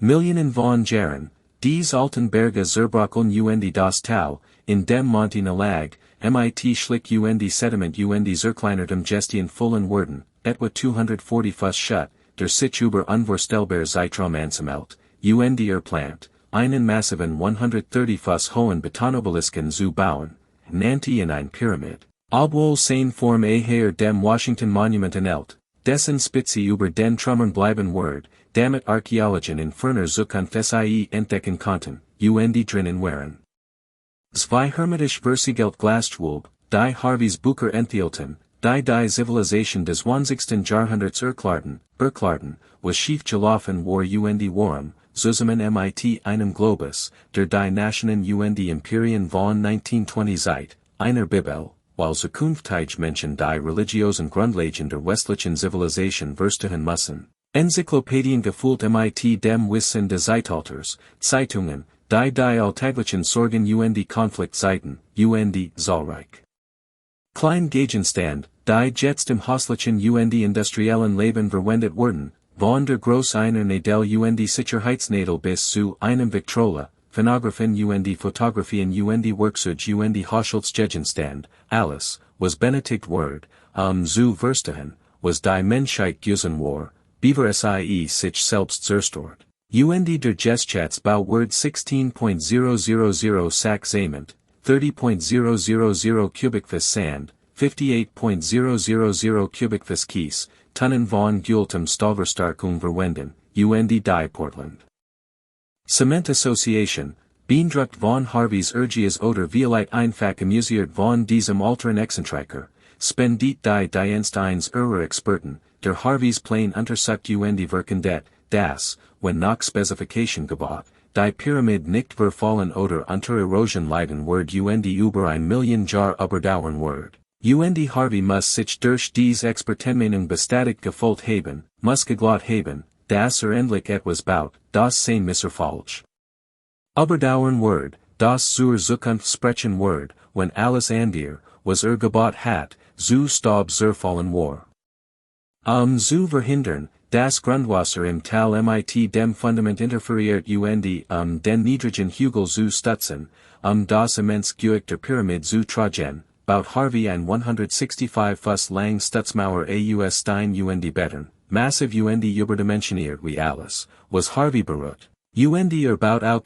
Millionen von Jahren, dies alten Berge zerbrockeln das Tau, in dem Monte lag, schlick Sediment zerkleinertem Gestien vollen werden, etwa 240 Fuss Schutt, der sich über unvorstellbar Zeitraum ansammelt, Plant, einen massiven 130 Fuss hohen Betonobelisken zu bauen, nannte ihn ein Pyramid, obwohl seine Form eher dem Washington Monument ähnelt, dessen Spitze über den Trümmern bleiben wird, damit Archäologen in ferner Zukunft entdecken konnten, drinnen waren. Zwei hermetisch versiegelt Glasschwulb, die Harveys Bucher enthielten, die Zivilisation des 20. Jahrhunderts erklarten, was schief gelaufen war Warm, zusammen mit einem Globus, der die Nationen Imperium von 1920 seit, einer Bibel, while zukünftige Menschen die religiosen Grundlagen der westlichen Zivilisation verstehen müssen. Enzyklopädien gefüllt mit dem Wissen des Zeitalters, Zeitungen, die alltäglichen Sorgen Konfliktzeiten, zahlreich. Klein Gegenstand, die jetzt im häuslichen industriellen Leben verwendet wurden, von der Groß einer Nadel Sicherheitsnadel bis zu einem Victrola, Phonographen Fotografien Werkzeug Haushaltsgegenstand, alles, was benötigt wird, zu verstehen, was die Menschheit gewesen war, beaver sich selbst zerstört. Der Geschatzbau wird 16.000 Sack Zement, 30.000 Kubikfuß Sand, 58.000 Kubikfuß Kies, Tonnen von Gültem Stahlverstärkung verwenden, die Portland. Cement Association, beeindruckt von Harveys Ergias oder vielleicht einfach amüsiert von diesem alteren Exzentriker, spendiert die Einsteins Experten, der Harveys Plan untersucht Verkendet, das, wenn nach Spezifikation gebaut, die Pyramid nicht verfallen oder unter Erosion leiden wird über 1 Million Jahr überdauern wird. Harvey muss sich durch diese Expertenmeinung bestätigt gefühlt haben, muss geglaubt haben, dass endlich etwas baut, das sein misserfalsch. Überdauern wird, das zur Zukunft sprechen wird, wenn alles andere, was gebaut hat, zu Staub zerfallen war. Zu verhindern, das Grundwasser im Tal mit dem Fundament interferiert den niedrigen Hügel zu stützen, das immens Gewicht der Pyramid zu tragen, baut Harvey ein 165 Fuss lang Stutzmauer aus Stein Beton, massiv überdimensioniert wie alles, was Harvey beruht. Baut auch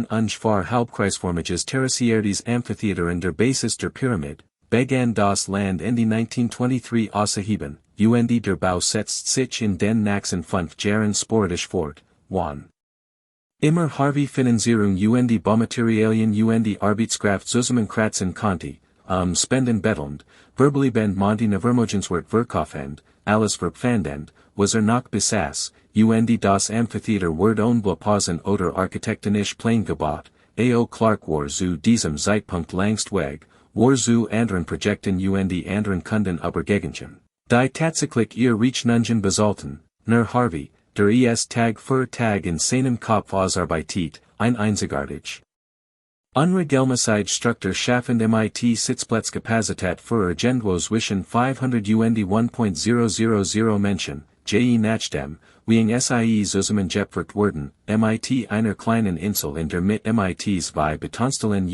ungefähr halbkreisförmiges terraciertes Amphitheater in der Basis der Pyramid, begann das Land Ende 1923 auszuheben, der Bau setzt sich in den nächsten 5 Jahren sporadisch fort, 1. Immer Harvey Finanzierung Baumaterialien Arbeitskraft zusammenkratzen konnte, spenden bettelnd, verbally bend Monty Nevermogenswort verkaufend, alles verpfandend, was noch besaß, das Amphitheater wird unblepausen oder architektonisch plain gebaut, Clark war zu diesem Zeitpunkt längst weg, war zu anderen Projekten anderen Kunden übergegangen. Die tatsächlich Rechnungen besollten, Harvey, der Tag für Tag in seinem Kopf ausarbeitet, ein einzigartig. Unregelmäßig Struktur schaffend mit Sitzplatzkapazität für Agendwo zwischen 500 1.000 Menschen, nachdem, wegen zusammengepfercht wurden, mit einer kleinen Insel in der mit zwei Betonstellen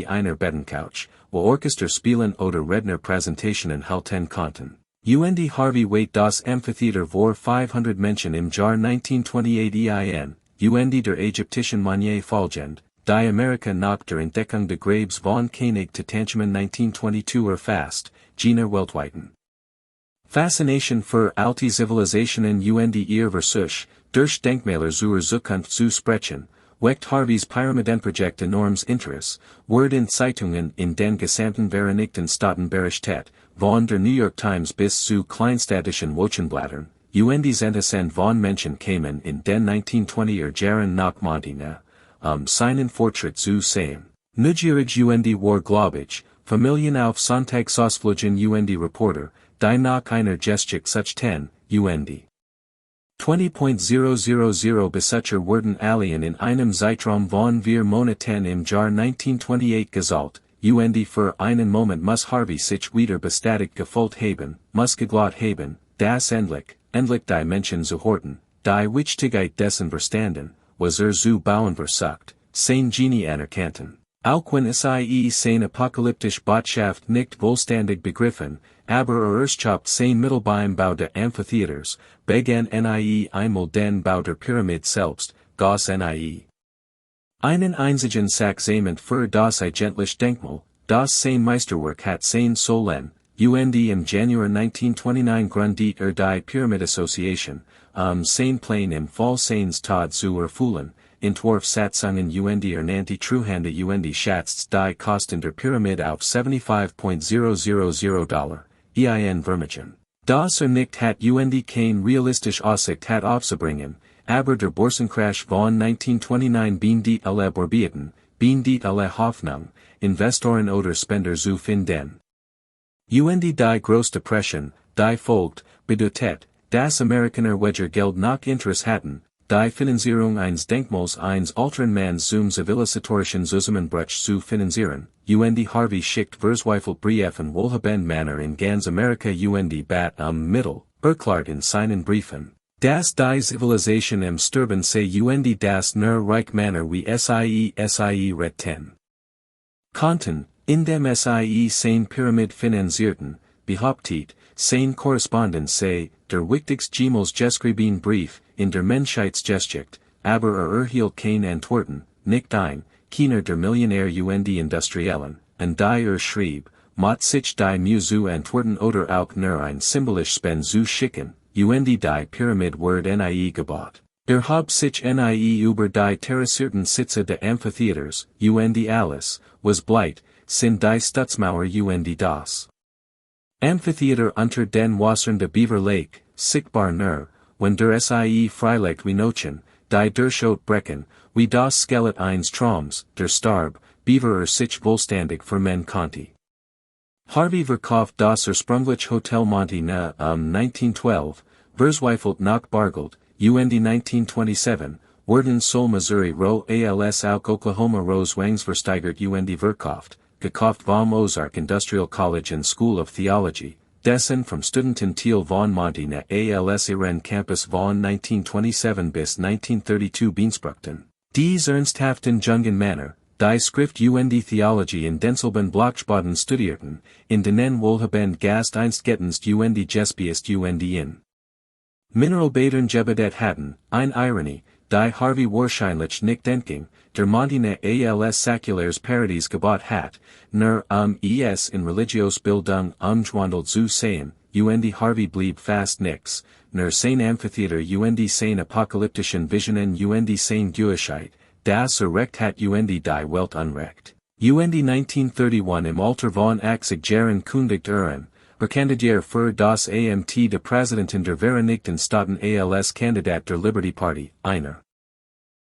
einer Bettencouch, wo Orchester spielen oder Redner Präsentationen halten konnten. Harvey wait das Amphitheater vor 500 Menschen im Jahr 1928 der ägyptischen Manier folgend, die Amerika nach der Entdeckung der Grabes von Koenig Tutankhamen 1922 erfasst, jener weltweiten Faszination für alte Zivilisationen ihr Versuch, durch Denkmäler zur Zukunft zu sprechen, weckt Harveys Pyramidenprojekt enormes Interesse, wird in Zeitungen in den gesamten Vereinigten Staaten berichtet, von der New York Times bis zu kleinstädtischen Wochenblättern, Zentusen von Menschen kämen in den 1920er Jahren nach Montina, seinen Fortschritt zu sehen. Neugierig war glaubig, Familien auf Sonntagsausflügen Reporter, die nach einer Geschichte suchten, 20.000 Besucher werden allen in einem Zeitraum von vier Monaten im Jahr 1928 gezahlt, und für einen Moment muss Harvey sich wieder bestätigt gefühlt haben, muss geglaubt haben, das endlich die Menschen zu horten, die Wichtigkeit dessen verstanden, was zu bauen versucht, sein Genie anerkannten. Auch wenn sie sein apokalyptische Botschaft nicht vollständig begriffen, aber erstchopt sein Mittel beim Bau der Amphitheaters, begann nie einmal den Bau der Pyramid selbst, goss nie einen einzigen Saxament für das eigentliche Denkmal, das sein Meisterwerk hat sein sollen, und im Januar 1929 gründet die Pyramid Association, sein Plan im Fall seines Tod zu erfüllen, entwarf Satzungen und ernannte Treuhände und schätzt die Kosten der Pyramid auf $75.000, ein Vermögen. Das nicht hat und kein realistisch Aussicht hat aufzubringen, aber der Börsencrash von 1929 beendet alle Vorbieten, beendet alle Hoffnung, Investoren oder Spender zu finden. Und die Große Depression, die folgt, bedeutet, dass Amerikaner Wedger Geld nach Interesse hatten, die Finanzierung eines Denkmals eines älteren Manns zum zivilisatorischen Zusammenbruch zu finanzieren, und Harvey schickt verzweifelt Briefen wohlhabend Männer in ganz Amerika und bat Mittel, erklärt in seinen Briefen, dass die Zivilisation im Sterben sei und das nur reich Männer wie sie retten konnten, indem sie sein Pyramid finanzierten, behauptet, sein Korrespondent sei, der wichtigste jemals geschriebene Brief, in der Menschheitsgeschichte, aber erhielt keine Antworten, nicht ein, keiner der Millionär und Industriellen, und die schrieb, mot sich die Mühe zu antworten oder auch nur ein symbolisch Spend zu schicken, und die Pyramid wird nie gebaut. Hab sich nie über die terrassierten Sitze der Amphitheaters, und alles, was bleibt, sind die Stutzmauer und das Amphitheater unter den Wassern der Beaver Lake, sichtbar nur, wenn der Freilicht wie Nochen, die Durchschot brechen, wie das Skelett eines Traums, der starb, Beaver sich vollständig vermen konnte. Harvey verkauft das ursprüngliche Hotel Monty 1912, verzweifelt nach Bargeld, und 1927, werden Seoul Missouri Row als auch Oklahoma Rose Wangs versteigert und verkauft, gekauft vom Ozark Industrial College and School of Theology, dessen vom Studenten Thiel von Monty na als ihren Campus von 1927 bis 1932 beanspruchten. Dies ernsthaften jungen Männer, die Schrift und Theology in denselben Blockschbaden studierten, in denen wohlhabend Gast einst gettens und gespiest und in Mineralbadern gebedet hatten, ein Ironie, die Harvey wahrscheinlich nicht denken, der Monty na als Sakulars Paradies gebaut hat, nur es in religios Bildung umgewandelt zu sehen, und Harvey blieb fast nix, nur sein Amphitheater und sein apokalyptischen Visionen und sein Gewissheit, das recht hat und die Welt unrecht. Und 1931 im Alter von 80 Jahren kündigt Kandidier für das Amt der Präsidenten der Vereinigten Staaten als Kandidat der Liberty Party, einer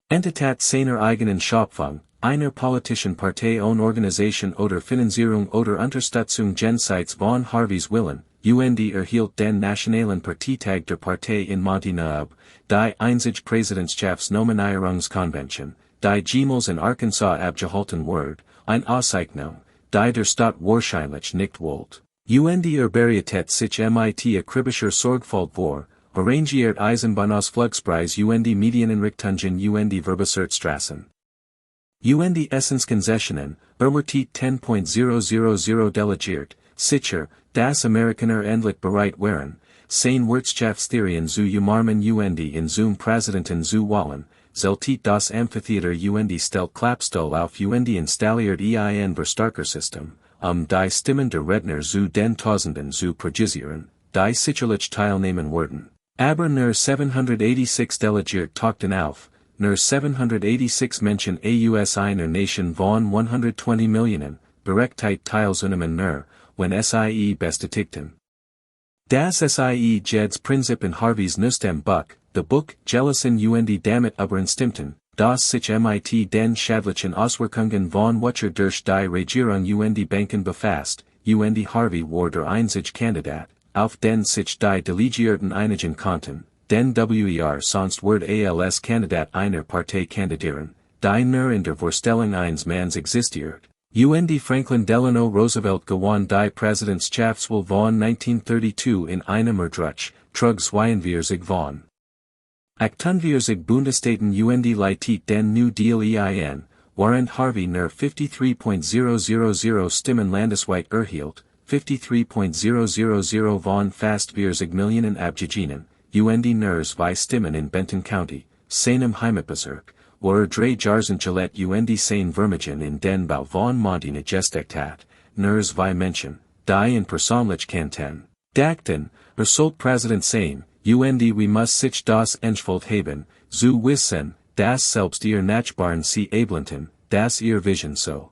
Entität seiner eigenen Schöpfung, einer politischen Partei ohne Organisation oder Finanzierung oder Unterstützung jenseits von Harveys Willen, und erhielt den Nationalen Parteitag der Partei in Monty die einzige Präsidentschaftsnominierungskonvention, die jemals in Arkansas abgehalten wird, ein Auszeichnung, die der Staat wahrscheinlich nicht wollt. Und Beritet sich mit akribischer Sorgfalt vor, arrangiert Eisenbahnausflugspreis und Medieneinrichtungen und Verbesuchstraßen. Und Essenskonzessionen, wird 10.000 delegiert, sicher, dass Amerikaner endlich bereit wären, sein Wirtschaftstheorien zu umarmen und in zum Präsidenten zu wollen, zeltit das Amphitheater und stellt Klappstuhl auf und installiert ein Verstärkersystem, die Stimmen der Redner zu den Tausenden zu projisieren, die sicherlich teilnehmen werden. Aber nur 786 delegiert tauchten auf, nur 786 Menschen aus einer Nation von 120 Millionen, Berechtigt teilzunehmen nur, wenn sie bestätigten. Das sie Jeds Prinzip in Harveys neuestem Buch, the Book, Jealousien und damit übereinstimmten, das sich mit den schädlichen Auswirkungen von Wucher durch die Regierung und Banken befasst, und Harvey war der einzige Kandidat, auf den sich die Delegierten einigen konnten, den wer sonst word als Kandidat einer Partei kandidieren, die nur in der Vorstellung eines Manns existiert. Und Franklin Delano Roosevelt gewann die Präsidentschaftswahl von 1932 in einem Erdrutsch, trug 42 von 48 Bundesstaaten und leitet den New Deal ein, während Harvey nur 53,000 Stimmen landesweit erhielt, 53,000 von fast 40 Millionen abgegebenen, und nur 2 Stimmen in Benton County, seinem Heimatbezirk, wo drei Jahren Gillette und sein Vermögen in den Bau von Montana gesteckt hat, nur 2 Menschen, die in Persönlichkeiten dachten, sollte Präsident sein, und we muss sich das Entschuld haben, zu wissen, dass selbst ihr Nachbarn sie ablehnen, dass ihr Vision so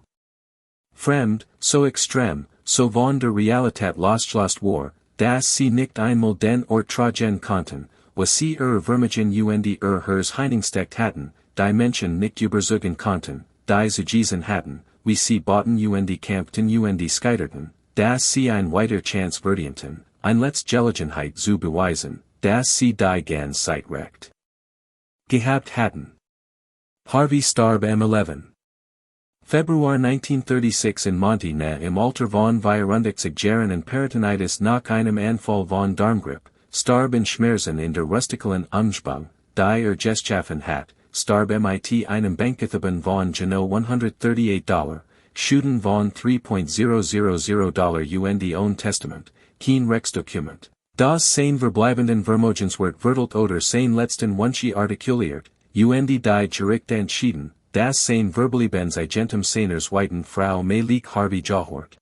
fremd, so extrem, so von der Realität losgelost war, dass sie nicht einmal den Ort tragen konnten, wo sie Vermögen und Hers Heiningsteckt hatten, die Menschen nicht überzeugen konnten, die zugewiesen hatten, wie sie boten und campten und scheiterten, dass sie ein weiter Chance verdienten, ein letzt Gelegenheit zu beweisen, dass sie die ganze Zeit recht gehabt hatten. Harvey starb am 11. Februar 1936 in Montana im Alter von 64 Jahren an Peritonitis nach einem Anfall von Darmgrippe, starb in Schmerzen in der rustikalen Umgebung, die geschaffen hat, starb mit einem Banketheben von genau $138, Schuden von $3.000 und ohne Testament, kein Rechtsdokument. Das sein verbleibenden Vermögenswert wird oder sein letzten Wunsch artikuliert, und die Gericht entschieden, das sein Verbleibens agentem seiner zweiten Frau Malik Harvey Johort.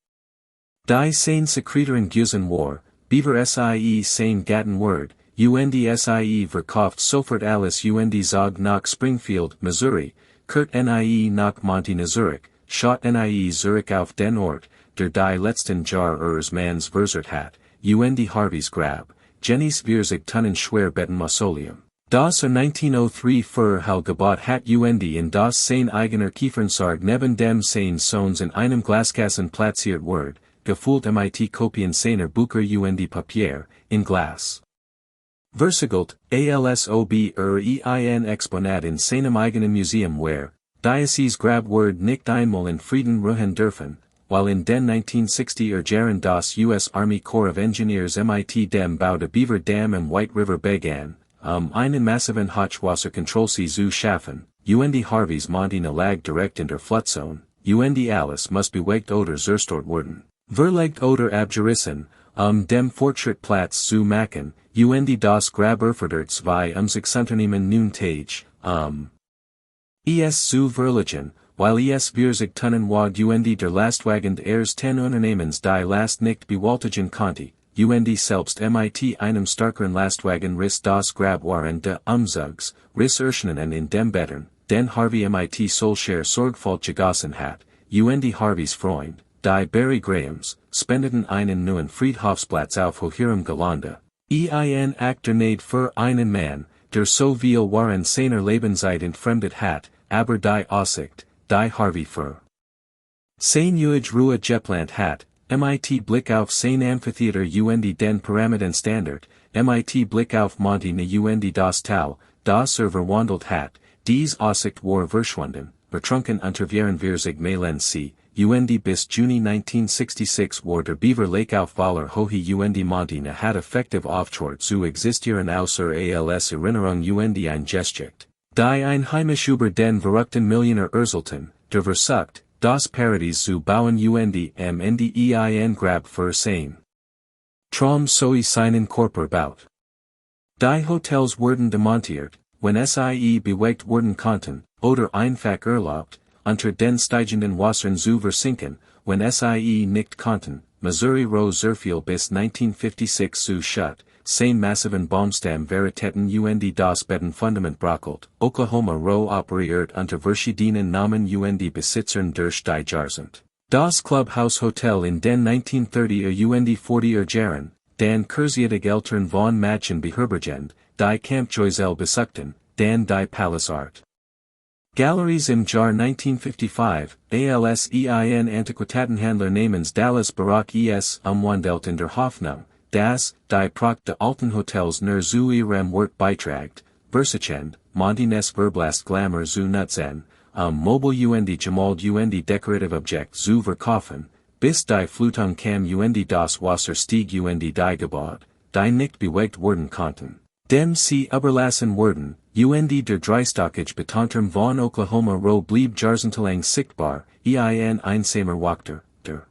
Die sein Sekretärin Gusen war, Beaver sie sein Gatten Word, und sie verkauft sofort alles und zog nach Springfield, Missouri, Kurt nie nach Montana Zurich, schott nie Zurich auf den Ort, der die letzten Jahr Mans versert hat, und Harveys Grab, Jennys 40 Tonnen schwerbetten Mausoleum. Das 1903 für Hal gebaut hat und in das sein eigener Kiefernzarg neben dem sein Sohns in einem Glaskassen platziert wird, gefühlt mit Kopien seiner Bücher und Papier, in Glas. Versiegelt, alsob ein Exponat in seinem eigenen Museum where, Diocese Grab wird nicht einmal in Frieden ruhen dürfen, while in den 1960er Jahren das US Army Corps of Engineers mit dem Bau der Beaver Dam im White River begann, einen massiven Hochwasserkontrollsee zu schaffen, und Harveys Montana lag direkt in der Flutzone, und alles muss bewegt oder zerstört werden. Verlegt oder abgerissen, dem Fortschritt Platz zu machen, und das Grab erfordert 2 Umsichtsunternehmen nun Tage, es zu verlegen, weil es 40 Tonnen wog und der Lastwagen des 10 Unternehmens die Last nicht bewältigen konnte, und selbst mit einem starkeren Lastwagen riss das Grab waren de Umzugs, riss Erschenen in dem Bettern, den Harvey mit solcher Sorgfalt gegossen hat, und Harveys Freund, die Barry Grahams, spendeten einen neuen Friedhofsplatz auf hoherem Gelände, ein Akternade für einen Mann, der so viel waren seiner Lebenszeit entfremdet hat, aber die Aussicht, die Harvey für sein Ruhe geplant hat, mit Blick auf sein Amphitheater und den Pyramiden Standard, mit Blick auf Montana und das Tal, das verwandelt hat, dies Aussicht war verschwunden, betrunken unter 44 Meilen See, und bis Juni 1966 war der Beaver Lake auf Waller Hohe und Montana hat effektiv aufgehört zu existieren außer als Erinnerung und ein Gestcht, die ein heimisch über den verrückten Millionär erselten, der versucht, das Paradies zu bauen und ein Grab für sein Traum soi seinen Körper baut. Die Hotels wurden demontiert, wenn sie bewegt wurden konnten, oder einfach erlaubt, unter den steigenden Wassern zu versinken, wenn sie nicht konnten, Missouri Rose sehr bis 1956 zu shut, sein massiven Baumstamm Veritäten und das Bettenfundament brockelt, Oklahoma Row operiert unter verschiedenen Namen und Besitzern durch die Jahrzehnte. Das Clubhouse Hotel in den 1930er und 40er Jahren, den kurzietig Eltern von Machen beherbergend, die Campjoysel besuchten, den die Palace Art Galleries im Jahr 1955, als ein Antiquitätenhändler namens Dallas Barak umwandelt in der Hoffnung, das, die Prachte Alten Hotels nur zu ihrem Wert beitragt, Versachend, Monty Ness Verblast Glamour zu Nutzen, Mobile und Gemald und Decorative Objekt zu verkaufen, bis die Flutung kam und das Wasser stieg und die Gebäude, die nicht bewegt werden konnten. Dem sie überlassen wurden, und der Dreistockage betonterm von Oklahoma Row blieb jahrzehntelang sichtbar, einsamer Wachter, der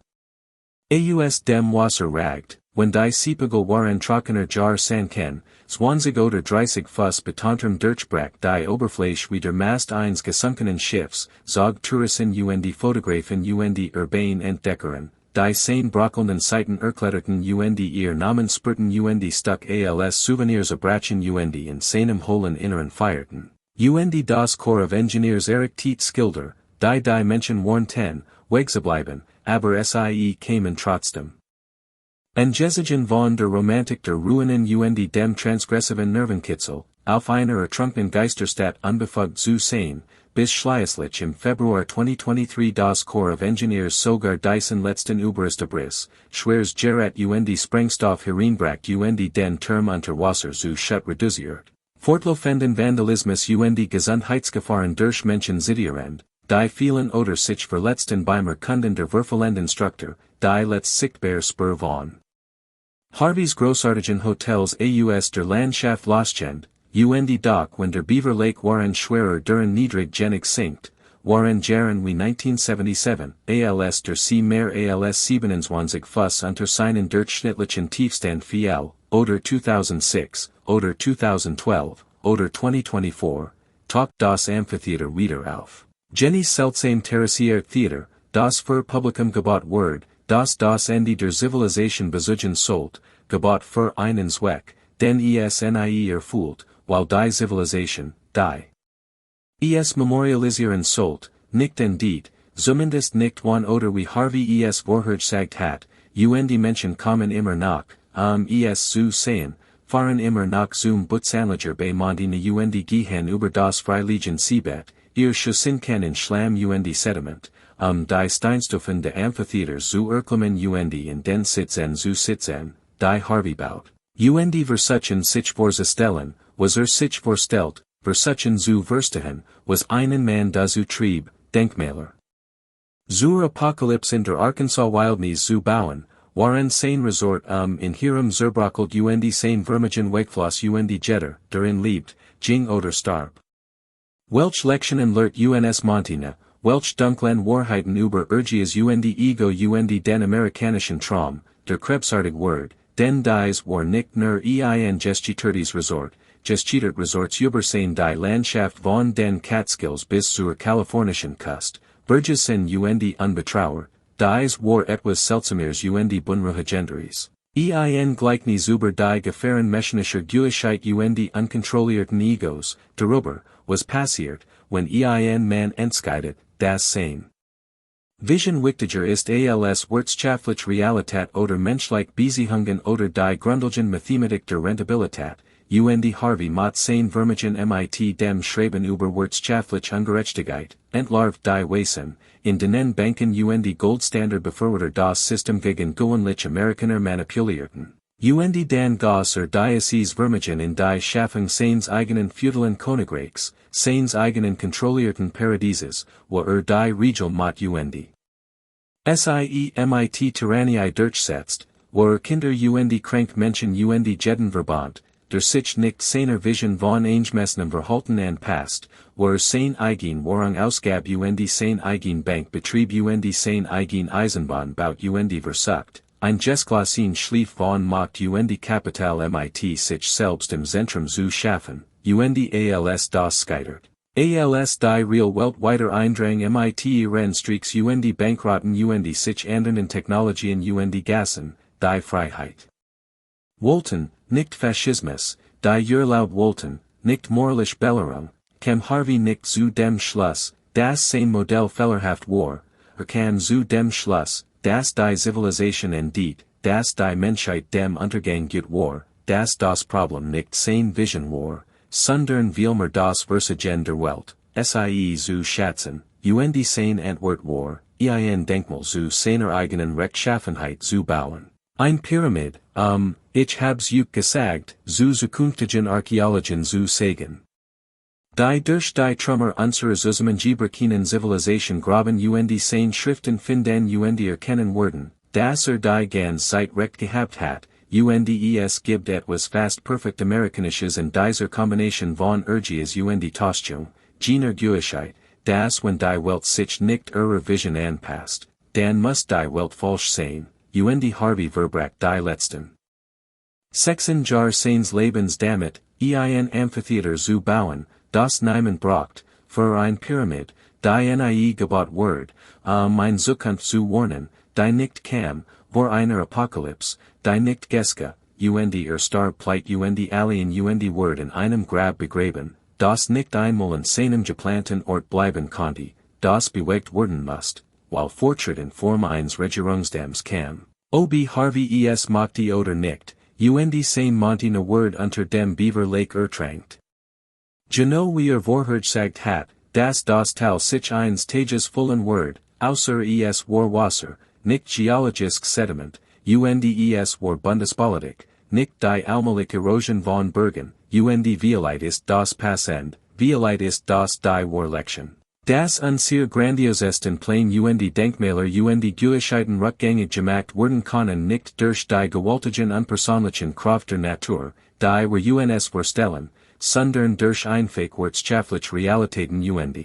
Aus dem Wasser ragt, wenn die Seepegel waren trockener Jar sanken, 20 oder 30 Fuss betonterm Durchbrach die Oberfläche wie der Mast eines gesunkenen Schiffs, zog Touristen und Fotografen und urbanen Entdeckeren, die sein brockelnden Seiten erkletterten und ihr Namen spürten und stuck als Souvenirs abrachen und in seinem hohlen Inneren feierten. Und das Corps of Engineers errichtet Skilder, die Menschen warnten, wegzubleiben, aber sie kamen trotzdem. Angesigen von der Romantik der Ruinen und dem transgressiven Nervenkitzel, auf einer ertrunkenen Geisterstadt unbefugt zu sein, bis schließlich im Februar 2023 das Corps of Engineers sogar diesen letzten Überstabriss, schweres Gerät und Sprengstoff hereinbracht und den Turm unter Wasser zu Schutt reduziert. Fortlaufenden Vandalismus und Gesundheitsgefahren durch Menschen zitieren, die vielen oder sich verletzten beim Erkunden der verfehlenden Struktur, die letzt sichtbar Spur von Harvey's großartigen Hotels aus der Landschaft loschend, und doch wenn der Beaver Lake waren schwerer deren niedrig sinkt, waren Jaren wie 1977, als der See mehr als 27 Fuss unter seinen durchschnittlichen Tiefstand fiel, oder 2006, oder 2012, oder 2024, taucht das Amphitheater wieder auf. Jenny seltsame Tertiär Theater, das für Publikum gebaut wird, das Ende der Zivilisation besuchen sollt, gebaut für einen Zweck, den nie erfüllt, while die Zivilisation, die memorialisieren sollt, nicht indeed, zumindest nicht wann oder wie Harvey vorhergesagt hat, und die Menschen kommen immer nach, zu sehen, fahren immer nach zum Butzanlager bei Montine und gehen über das Freiliegen Seebett, ihr Schussinken in Schlamm und Sediment, die Steinstufen de Amphitheater zu erklimmen und in den Sitzen zu sitzen, die Harvey baut. Und versuchen sich vorzustellen, was sich vorstellt, versuchen zu verstehen, was einen Mann dazu trieb, Denkmäler zur Apokalypse in der Arkansas Wildnis zu bauen, waren sein Resort in ihrem zerbrochelt und sein Vermigen Wegfloss und Jetter, darin lebt, ging oder starb. Welch Lektionen lehrt uns Montine, welch dunklen Wahrheiten über Urgias und Ego und den amerikanischen Traum, der krebsartig Word, den dies war nicht nur ein gestitertes Resort, gestitert Resorts über sein die Landschaft von den Catskills bis zur kalifornischen Kust, Burgesen und Unbetrauer, dies war etwas Seltsameres und Bunruhigenderies. Gleichnis über die Gefahren mechanischer Geuigkeit und unkontrollierten Egos, darüber, was passiert, wenn man entscheidet, das sein Vision wichtiger ist als wirtschaftliche Realität oder menschlich Beziehungen oder die Grundlagen Mathematik der Rentabilität, und Harvey macht sein Vermigen mit dem Schreiben über wirtschaftliche Ungerechtigkeit, entlarvt die Wesen, in denen Banken und Goldstandard befürworter das System gegen gewöhnliche Amerikaner manipulierten. Und den Goss Diocese Vermigen in die Schaffung seines eigenen feudalen Königreichs, seines eigenen kontrollierten Paradieses, wo die Regel macht und mit Tyrannie durchsetzt, wo Kinder und krank Menschen und jeden Verband, der sich nicht seiner Vision von eingemessenem Verhalten anpasst, wo sein eigen Warung ausgab und sein eigen Bankbetrieb und sein eigen Eisenbahn baut und versucht, ein Gesklassen Schlief von Macht und Kapital mit sich selbst im Zentrum zu schaffen, und als das scheitert. Als die real Welt weiter Eindrang mit ihren Streaks und Bankrotten und sich anderen Technologien und Gassen, die Freiheit wollten, nicht Faschismus, die Urlaub wollten, nicht moralisch Bellerung, kam Harvey nicht zu dem Schluss, das sein Modell fehlerhaft war, kam zu dem Schluss, dass die Zivilisation indeed, dass die Menschheit dem Untergang gut war, dass das Problem nicht sein Vision war, sondern vielmehr das Versagen der Welt, zu schätzen, und sein Antwort war, ein Denkmal zu seiner eigenen Rechtschaffenheit zu bauen. Ein Pyramid, ich hab's juk gesagt, zu zukünftigen Archäologien zu sagen. Die durch die Trümmer unserer zusammengebrochenen Zivilisation graben und seine Schriften finden und erkennen worden, dass die ganz Zeit recht gehabt hat, und es gibt etwas fast perfect Amerikanisches in dieser Kombination von Urgias und Toschung, jener Guigkeit, dass wenn die Welt sich nicht ihrer Vision anpasst, dann muss die Welt falsch sein, und Harvey verbracht die letzten 6 Jahre seines Lebens damit, ein Amphitheater zu bauen, das niemand braucht, für ein Pyramid, die nie gebaut wird, mein Zukunft zu warnen, die nicht kam, vor einer Apokalypse, die nicht geske, und star pleit und alien und word in einem Grab begraben, das nicht einmal in seinem geplanten Ort bleiben konnte, das bewegt werden musst, while Fortschritt in Form eines Regierungsdams kam. Ob Harvey es mochte oder nicht, und sein Monty na word unter dem Beaver Lake ertrankt. Geno wie vorhergesagt hat, das Tal sich eines Tages vollen word, außer es war Wasser, nicht geologisk Sediment, und es war Bundespolitik, nicht die allmähliche Erosion von Bergen, und Violite ist das Passend, Violite ist das die Warlection. Das sehr grandiosesten Plain und Denkmäler und Guigkeiten rückgängig gemacht werden können nicht durch die gewaltigen unpersönlichen Kraft der Natur, die wir uns vorstellen, sondern durch einfach wirtschaftliche Realitäten und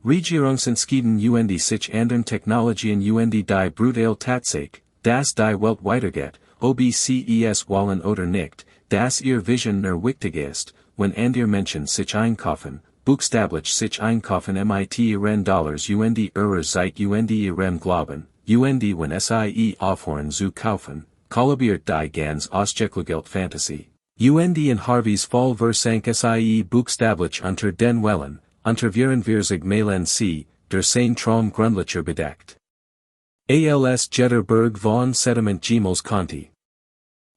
Regierungsentscheiden und sich andern Technologien und die brutale Tatsache, dass die Welt weitergeht, ob es wollen oder nicht, dass ihr Vision nur wichtig ist, wenn andere Menschen sich einkaufen, buchstäblich sich einkaufen mit ihren Dollars und ihrer Zeit und ihrem Glauben, und wenn sie aufhören zu kaufen, kollabiert die ganz ausgeklegelt Fantasie. Und in Harveys Fall versank sie buchstäblich unter den Wellen, unter wir sich malen sie, der sein Traum grundlicher bedeckt. Als Jetterberg von Sediment Gemels Conti.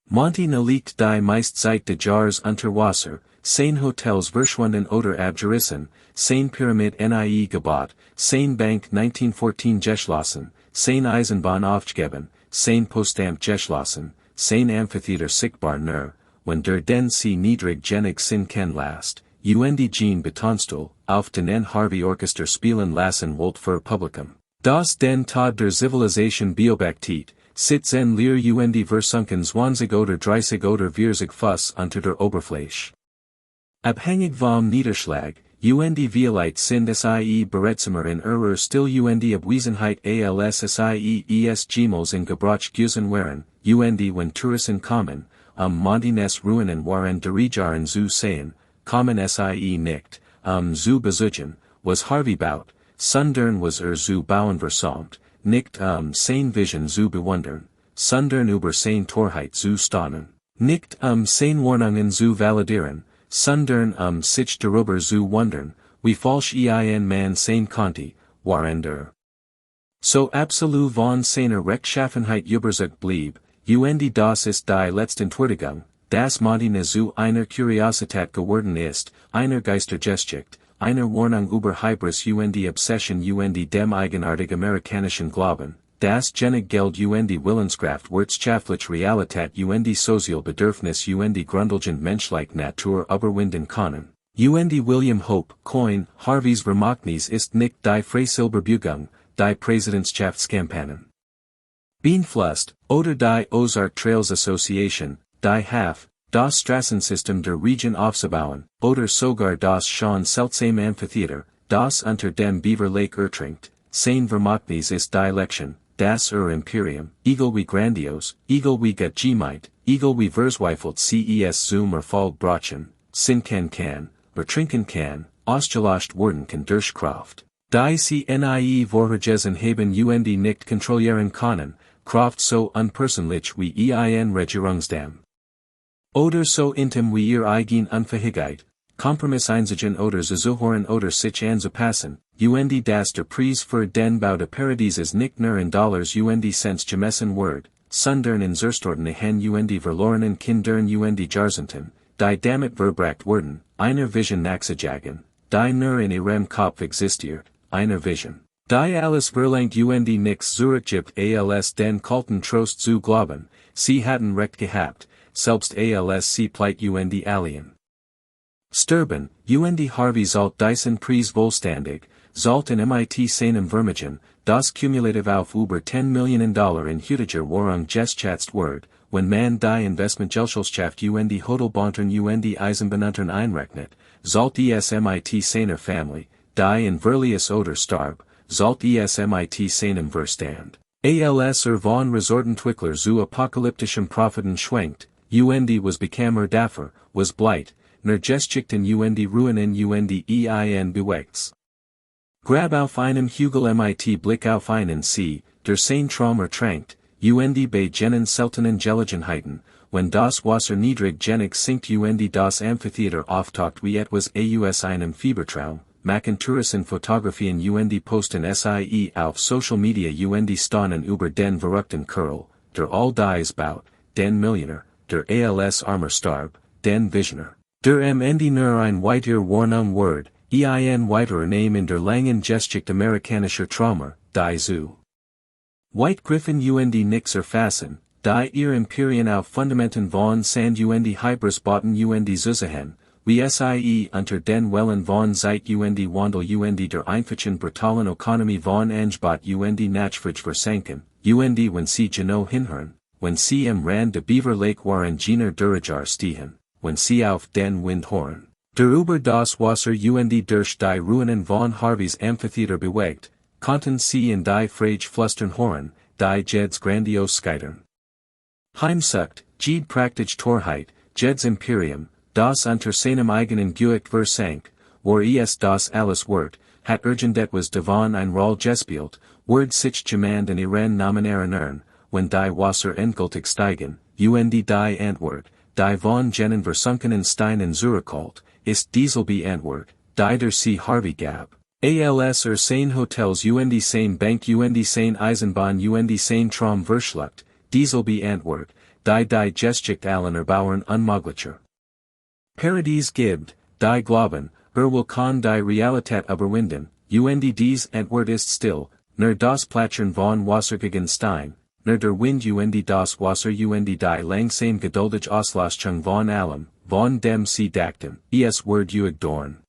Monty na liegt die meist Zeit de Jahres unter Wasser, sein Hotels verschwunden oder abgerissen, sein Pyramid nie gebaut, sein Bank 1914 geschlossen, sein Eisenbahn aufgegeben, sein Postamt geschlossen, sein Amphitheater sichtbar nur, wenn der den sie niedrig genig sin ken last, und Jean Betonstuhl, auf den Harvey Orchester spielen lassen wollt für Publikum. Das den Tod der Zivilisation beobachtet, sitzen leer und versunken 20 oder 30 oder 40 Fuss unter der Oberfläche. Abhängig vom Niederschlag, und Violite sind sie beredsamer in ihrer still und Abwesenheit als sie es Gemels in Gebrauch gewesen waren, und wenn Touristen kommen, Mondines Ruinen waren derjaren zu sehen, kommen sie nicht, zu besuchen, was Harvey baut, sondern was zu bauen versäumt, nicht sein Vision zu bewundern, sondern über sein Torheit zu staunen, nicht sein Warnungen zu validieren, sondern sich darüber zu wundern, wie falsch ein man sein konnte, waren so absolut von seiner Rechtschaffenheit überzeugt blieb, und das ist die letzten Entwürdigung, dass Mondine zu einer Kuriosität geworden ist, einer Geistergeschichte, einer Warnung über Hybris und Obsession und dem eigenartig amerikanischen Glauben, das genig Geld und Willenskraft wirtschaftlich Realität und Sozial Bedürfnis und grundlegend menschliche Natur überwinden können. Und William Hope, Coin, Harveys Vermagnis ist nicht die Freisilberbugung, die Präsidentschaftskampagnen. Beanflust, oder die Ozark Trails Association, die HAF, das Straßensystem der Region aufzubauen, oder sogar das schon seltsame Amphitheater, das unter dem Beaver Lake ertrinkt, sein Vermagnis ist die Lection, das Imperium, egal wie grandios, egal wie gemeint, egal wie verzweifelt ces zum Erfolg brachen, sin kann, betrinken kann, ausgelöscht worden kann durch Kraft. Die sie nie vorhergesehen haben und nicht kontrollieren können, Kraft so unpersönlich wie ein Regierungsdam. Oder so intim wie ihr eigen Unfähigkeit, Kompromiss einzigen oder zuzuhören oder sich anzupassen, und das der Preis für den Bau des Paradieses nicht nur in Dollars und Cents gemessen wird, sondern in Zerstordenen und verlorenen Kindern und Jahrzehnten, die damit verbracht wurden, einer Vision nachzujagen, die nur in ihrem Kopf existiert, einer Vision, Die alles Verlangt und nix Zurück gibt als den kalten Trost zu glauben, sie hatten recht gehabt, selbst als sie pleit und alien. Sterben, und Harvey zalt Dyson Preis Wohlstandig, zalt in MIT seinem Vermögen, das cumulative auf über 10 Millionen Dollar in heutiger Warung geschätzt wird, wenn man die Investmentgesellschaft und Hotelbonten und Eisenbahnunten einrechnet, zalt es MIT seiner Family, die in Verlius oder starb, zalt es MIT seinem Verstand. Als von Resortentwickler zu apokalyptischem Propheten schwenkt, und was bekam dafür, was bleit, Geschichten und Ruinen und Ein bewegts. Grab auf einem Hügel mit Blick auf einen See, der sein Traum ertränkt, und bei jenen seltenen Gelegenheiten, wenn das Wasser niedrig genug sinkt und das Amphitheater auftaucht wie etwas aus einem Fiebertraum, machen Touristen Fotografien und posten sie auf Social Media und staunen über den verrückten Kerl, der all dies baut, den Millionär, der als armer starb, den Visionär. Der am Ende nur ein weiter Warnung Word, ein weiterer Name in der langen Geschichte amerikanischer Traumer, die zu. White Griffin und nix erfassen, die ihr Imperium auf Fundamenten von Sand und Hybris boten und Zusahen, wie sie unter den Wellen von Zeit und Wandel und der einfachen brutalen Ökonomie von Angebot und Nachfrage versanken, und wenn sie genau hinhören, wenn sie im Rand de Beaver Lake waren jener Durajar stehen, wenn sie auf den Wind horn. Der über das Wasser und durch die Ruinen von Harveys Amphitheater bewegt, konnten sie in die Frage flüstern hören, die Jeds grandios scheitern. Heimsucht, Jed praktisch Torheit, Jeds Imperium, das unter seinem eigenen Guick versank, war es das alles wert, hat irgendetwas davon ein Roll gespielt, word sich jemand in Iran Namen erinnern, wenn die Wasser endgültig steigen, und die Antwort, die von jenen versunkenen Steinen zurückholt, ist dieselbe Antwort, die der See Harvey gab. Als sein Hotels und sein Bank und sein Eisenbahn und sein Traum verschluckt, dieselbe Antwort, die Geschichte allen erbauern unmöglicher. Paradies gibt, die glauben, will kann die Realität überwinden, und dies Antwort ist still, nur das Platschern von wassergigen Stein, nur der Wind und das Wasser und die langsam geduldig Auslöschung von allem, von dem sie dachten, es wird dorn.